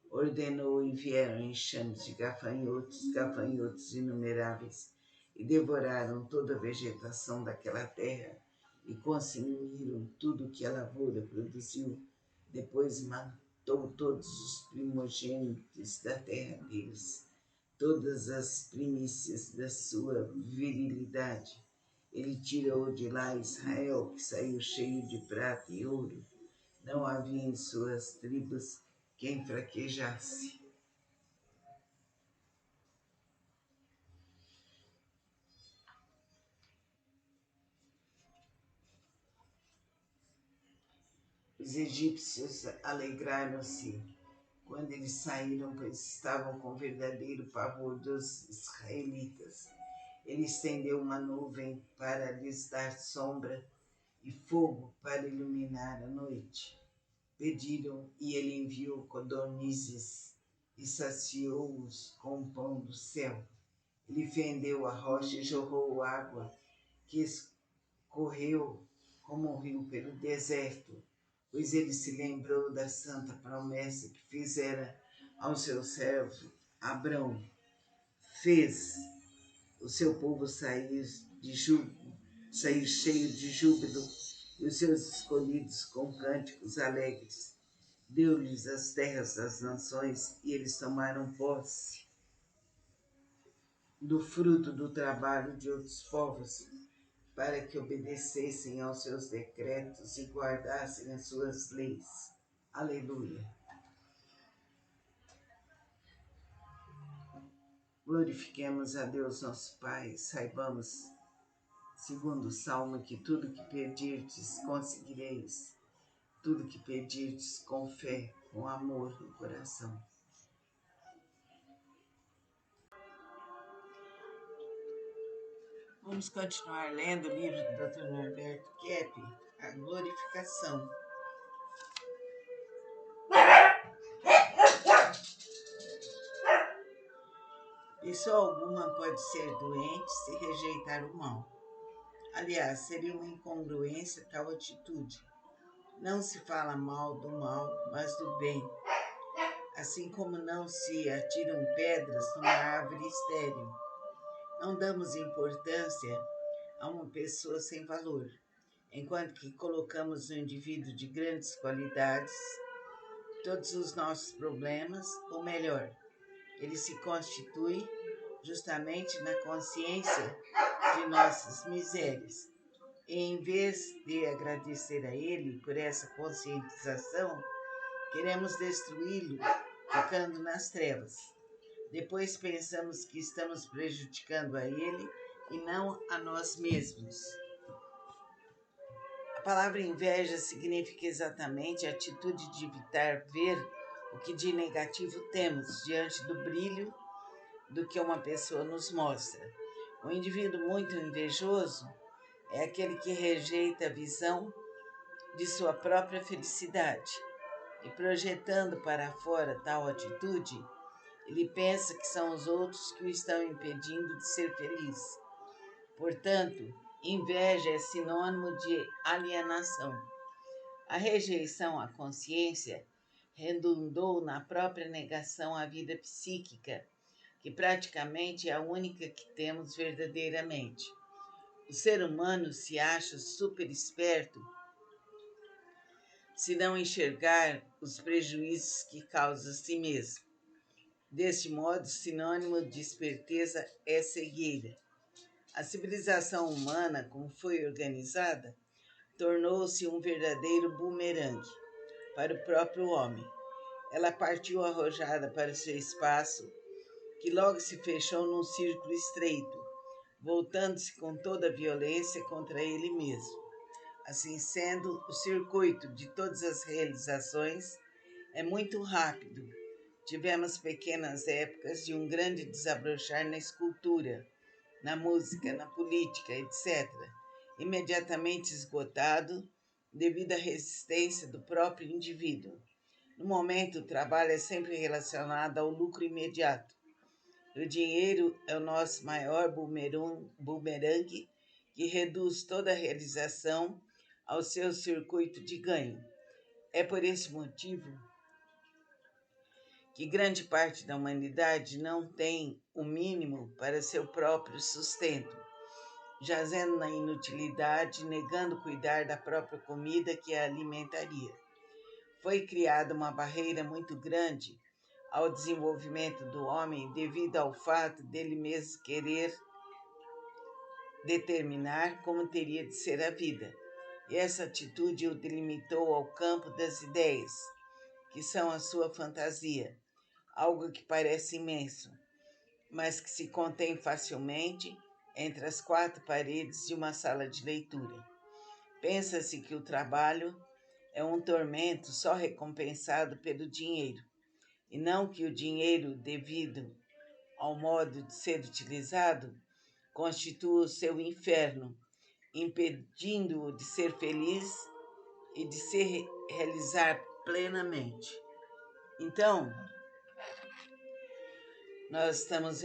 Ordenou e vieram enxames de gafanhotos inumeráveis, e devoraram toda a vegetação daquela terra e consumiram tudo que a lavoura produziu. Depois matou todos os primogênitos da terra deles, todas as primícias da sua virilidade. Ele tirou de lá Israel, que saiu cheio de prata e ouro. Não havia em suas tribos quem fraquejasse. Os egípcios alegraram-se quando eles saíram, pois estavam com verdadeiro pavor dos israelitas. Ele estendeu uma nuvem para lhes dar sombra e fogo para iluminar a noite. Pediram e ele enviou codornizes e saciou-os com o pão do céu. Ele fendeu a rocha e jorrou água que escorreu como um rio pelo deserto, pois ele se lembrou da santa promessa que fizera ao seu servo Abrão. Fez o seu povo sair cheio de júbilo e os seus escolhidos com cânticos alegres. Deu-lhes as terras das nações e eles tomaram posse do fruto do trabalho de outros povos, para que obedecessem aos seus decretos e guardassem as suas leis. Aleluia. Glorifiquemos a Deus nosso Pai, saibamos, segundo o Salmo, que tudo que pedirdes conseguireis, tudo que pedirdes com fé, com amor no coração. Vamos continuar lendo o livro do Dr. Norberto Kepp, A Glorificação. Pessoa alguma pode ser doente se rejeitar o mal. Aliás, seria uma incongruência tal atitude. Não se fala mal do mal, mas do bem. Assim como não se atiram pedras numa árvore estéril. Não damos importância a uma pessoa sem valor, enquanto que colocamos no indivíduo de grandes qualidades todos os nossos problemas, ou melhor, ele se constitui justamente na consciência de nossas misérias. E em vez de agradecer a ele por essa conscientização, queremos destruí-lo, ficando nas trevas. Depois pensamos que estamos prejudicando a ele e não a nós mesmos. A palavra inveja significa exatamente a atitude de evitar ver o que de negativo temos diante do brilho do que uma pessoa nos mostra. Um indivíduo muito invejoso é aquele que rejeita a visão de sua própria felicidade e, projetando para fora tal atitude, ele pensa que são os outros que o estão impedindo de ser feliz. Portanto, inveja é sinônimo de alienação. A rejeição à consciência redundou na própria negação à vida psíquica, que praticamente é a única que temos verdadeiramente. O ser humano se acha super esperto se não enxergar os prejuízos que causa a si mesmo. Deste modo, sinônimo de esperteza é cegueira. A civilização humana, como foi organizada, tornou-se um verdadeiro bumerangue para o próprio homem. Ela partiu arrojada para o seu espaço, que logo se fechou num círculo estreito, voltando-se com toda a violência contra ele mesmo. Assim sendo, o circuito de todas as realizações é muito rápido. Tivemos pequenas épocas de um grande desabrochar na escultura, na música, na política, etc., imediatamente esgotado devido à resistência do próprio indivíduo. No momento, o trabalho é sempre relacionado ao lucro imediato. O dinheiro é o nosso maior bumerangue que reduz toda a realização ao seu circuito de ganho. É por esse motivo que grande parte da humanidade não tem o mínimo para seu próprio sustento, jazendo na inutilidade, negando cuidar da própria comida que a alimentaria. Foi criada uma barreira muito grande ao desenvolvimento do homem devido ao fato dele mesmo querer determinar como teria de ser a vida. E essa atitude o delimitou ao campo das ideias, que são a sua fantasia, algo que parece imenso, mas que se contém facilmente entre as quatro paredes de uma sala de leitura. Pensa-se que o trabalho é um tormento só recompensado pelo dinheiro, e não que o dinheiro, devido ao modo de ser utilizado, constitua o seu inferno, impedindo-o de ser feliz e de se realizar plenamente. Então, nós estamos